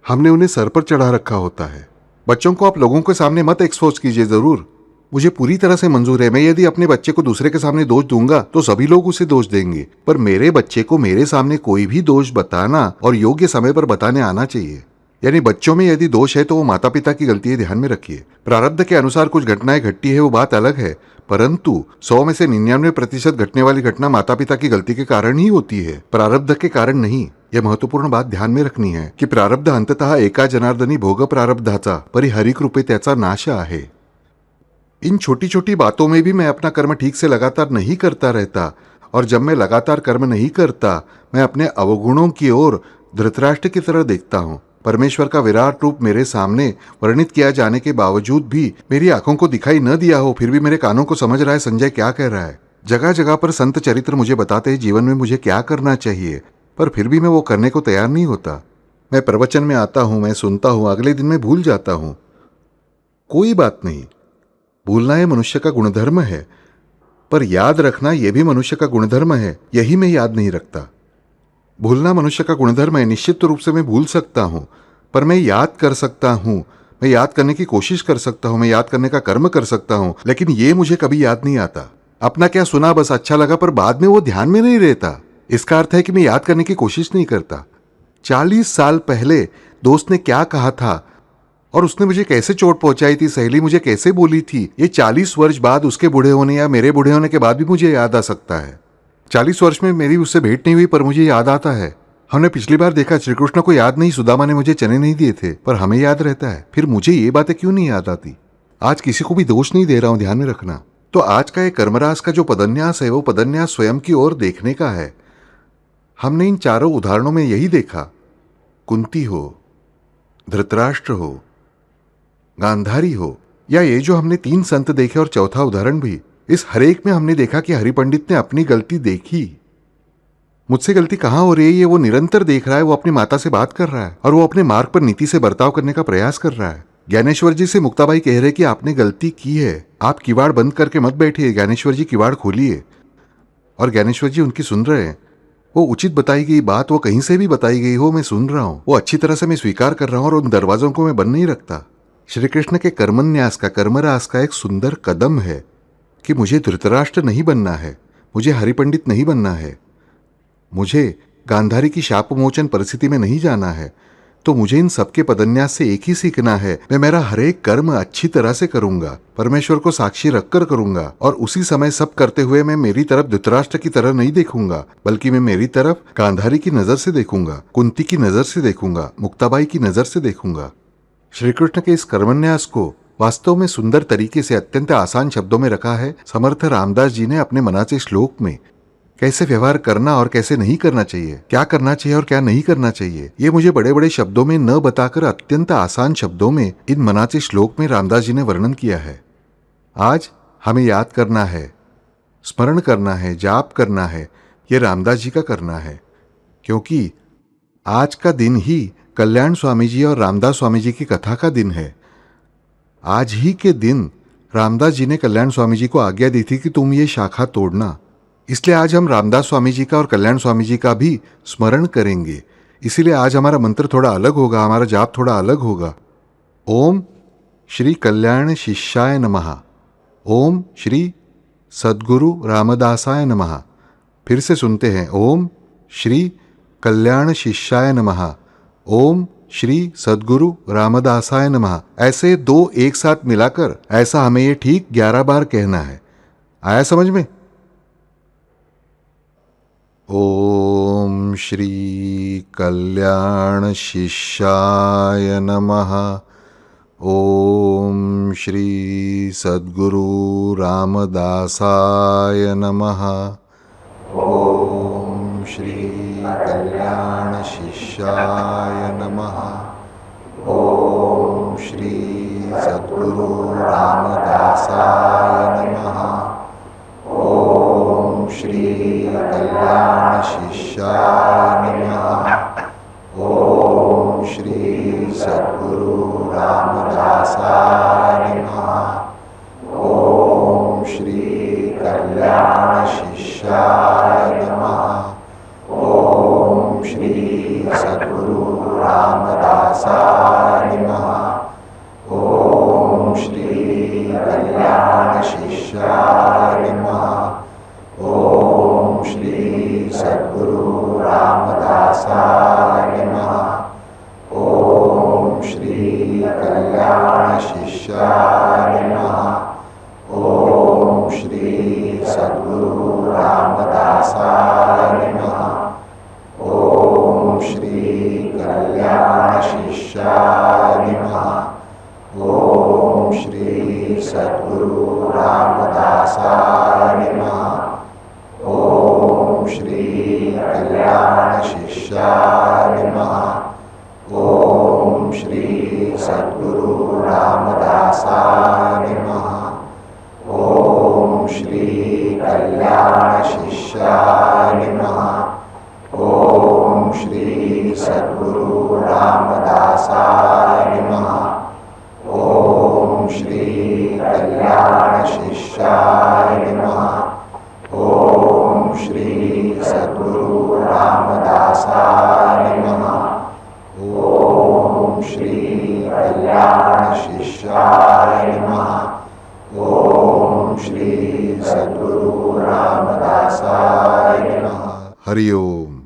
[SPEAKER 1] हमने उन्हें सर पर चढ़ा रखा होता है। बच्चों को आप लोगों के सामने मत एक्सपोज कीजिए जरूर, मुझे पूरी तरह से मंजूर है। मैं यदि अपने बच्चे को दूसरे के सामने दोष दूंगा तो सभी लोग उसे दोष देंगे, पर मेरे बच्चे को मेरे सामने कोई भी दोष बताना और योग्य समय पर बताने आना चाहिए। यानी बच्चों में यदि दोष है तो वो माता पिता की गलती है, ध्यान में रखिए। प्रारब्ध के अनुसार कुछ घटनाएं घटती है वो बात अलग है, परंतु 100 में से 99% घटने वाली घटना माता पिता की गलती के कारण ही होती है, प्रारब्ध के कारण नहीं। यह महत्वपूर्ण बात ध्यान में रखनी है कि प्रारब्ध अंततः एका जनार्दनी भोग प्रारब्धाचा परी हरिकृपे त्याचा नाश आहे। इन छोटी छोटी बातों में भी मैं अपना कर्म ठीक से लगातार नहीं करता रहता, और जब मैं लगातार कर्म नहीं करता मैं अपने अवगुणों की ओर धृतराष्ट्र की तरह देखता हूँ। परमेश्वर का विराट रूप मेरे सामने वर्णित किया जाने के बावजूद भी मेरी आंखों को दिखाई न दिया हो, फिर भी मेरे कानों को समझ रहा है संजय क्या कह रहा है। जगह जगह पर संत चरित्र मुझे बताते हैं जीवन में मुझे क्या करना चाहिए, पर फिर भी मैं वो करने को तैयार नहीं होता। मैं प्रवचन में आता हूं, मैं सुनता हूं, अगले दिन मैं भूल जाता हूं। कोई बात नहीं, भूलना ये मनुष्य का गुणधर्म है, पर याद रखना यह भी मनुष्य का गुणधर्म है, यही मैं याद नहीं रखता। भूलना मनुष्य का गुणधर्म है, निश्चित रूप से मैं भूल सकता हूं, पर मैं याद कर सकता हूं, मैं याद करने की कोशिश कर सकता हूं, मैं याद करने का कर्म कर सकता हूं, लेकिन ये मुझे कभी याद नहीं आता। अपना क्या सुना, बस अच्छा लगा, पर बाद में वो ध्यान में नहीं रहता। इसका अर्थ है कि मैं याद करने की कोशिश नहीं करता। 40 साल पहले दोस्त ने क्या कहा था और उसने मुझे कैसे चोट पहुंचाई थी, सहेली मुझे कैसे बोली थी, ये 40 वर्ष बाद उसके बूढ़े होने या मेरे बूढ़े होने के बाद भी मुझे याद आ सकता है। 40 वर्ष में मेरी उससे भेंट नहीं हुई, पर मुझे याद आता है। हमने पिछली बार देखा श्री कृष्ण को याद नहीं, सुदामा ने मुझे चने नहीं दिए थे, पर हमें याद रहता है। फिर मुझे ये बातें क्यों नहीं याद आती? आज किसी को भी दोष नहीं दे रहा हूं, ध्यान में रखना। तो आज का ये कर्मरास का जो पदन्यास है वो पदन्यास स्वयं की ओर देखने का है। हमने इन चारों उदाहरणों में यही देखा, कुंती हो, धृतराष्ट्र हो, गांधारी हो, या ये जो हमने 3 संत देखे और चौथा उदाहरण भी, इस हरेक में हमने देखा कि हरिपंडित ने अपनी गलती देखी। मुझसे गलती कहां हो रही है ये वो निरंतर देख रहा है। वो अपनी माता से बात कर रहा है और वो अपने मार्ग पर नीति से बर्ताव करने का प्रयास कर रहा है। ज्ञानेश्वर जी से मुक्ताबाई कह रहे कि आपने गलती की है, आप किवाड़ बंद करके मत बैठिए, ज्ञानेश्वर जी किवाड़ खोलिए। और ज्ञानेश्वर जी उनकी सुन रहे हैं। वो उचित बताई गई बात, वो कहीं से भी बताई गई हो, मैं सुन रहा हूं, वो अच्छी तरह से मैं स्वीकार कर रहा हूं और उन दरवाजों को मैं बंद नहीं रखता। श्री कृष्ण के कर्मन्यास का, कर्मरास का एक सुंदर कदम है कि मुझे धृतराष्ट्र नहीं बनना है, मुझे हरिपंडित नहीं बनना है, मुझे गांधारी की शापमोचन परिस्थिति में नहीं जाना है। तो मुझे इन सबके पदन्यास से एक ही सीखना है, मैं मेरा हर एक कर्म अच्छी तरह से करूंगा, परमेश्वर को साक्षी रखकर करूंगा, और उसी समय सब करते हुए मैं मेरी तरफ धृतराष्ट्र की तरह नहीं देखूंगा, बल्कि मैं मेरी तरफ गांधारी की नजर से देखूंगा, कुंती की नजर से देखूंगा, मुक्ताबाई की नजर से देखूंगा। श्री कृष्ण के इस कर्मन्यास को वास्तव में सुंदर तरीके से अत्यंत आसान शब्दों में रखा है समर्थ रामदास जी ने अपने मनाचे श्लोक में। कैसे व्यवहार करना और कैसे नहीं करना चाहिए, क्या करना चाहिए और क्या नहीं करना चाहिए, ये मुझे बड़े बड़े शब्दों में न बताकर अत्यंत आसान शब्दों में इन मनाचे श्लोक में रामदास जी ने वर्णन किया है। आज हमें याद करना है, स्मरण करना है, जाप करना है, ये रामदास जी का करना है, क्योंकि आज का दिन ही कल्याण स्वामी जी और रामदास स्वामी जी की कथा का दिन है। आज ही के दिन रामदास जी ने कल्याण स्वामी जी को आज्ञा दी थी कि तुम ये शाखा तोड़ना, इसलिए आज हम रामदास स्वामी जी का और कल्याण स्वामी जी का भी स्मरण करेंगे। इसीलिए आज हमारा मंत्र थोड़ा अलग होगा, हमारा जाप थोड़ा अलग होगा। ओम श्री कल्याण शिष्याय नमः, ओम श्री सद्गुरु रामदासाय नमः। फिर से सुनते हैं, ओम श्री कल्याण शिष्याय नमः, ओम श्री सद्गुरु रामदासाय नमः। ऐसे 2 एक साथ मिलाकर ऐसा हमें ये ठीक 11 बार कहना है। आया समझ में? ओम श्री कल्याण शिष्याय नमः, ओम श्री सद्गुरु रामदासाय नमः, ओम श्री कल्याण शिष्याय नमः, ओम श्री सद्गुरु रामदासाय नमः, ओम श्री कल्याण शिष्याय नमः, ओम श्री सद्गुरु रामदासाय नमः, ओम श्री कल्याण शिष्याय नमः, ओम श्री सद्गुरु रामदासाय नमः, ओम श्री कल्याण शिष्याय नमः, ओम श्री सद्गुरु रामदासाय नमः, ओम श्री कल्याण शिष्याय नमः, ओम श्री सद्गुरु रामदासाय नमः, ओम श्री कल्याण शिष्याय नमः, ओम श्री सद्गुरु रामदासाय नमः, ओम श्री कल्याण शिष्याय नमः, ओम श्री सद्गुरु रामदासाय नमः, ओम श्री कल्याण शिष्याय नमः, ओम श्री सद्गुरु रामदासाय नमः, ओम श्री कल्याण शिष्याय नमः, ओम श्री सद्गुरु रामदासाय नमः, ओम श्री कल्याण शिष्याय नमः, ओम श्री सद्गुरु रामदासाय नमः। हरि ओम।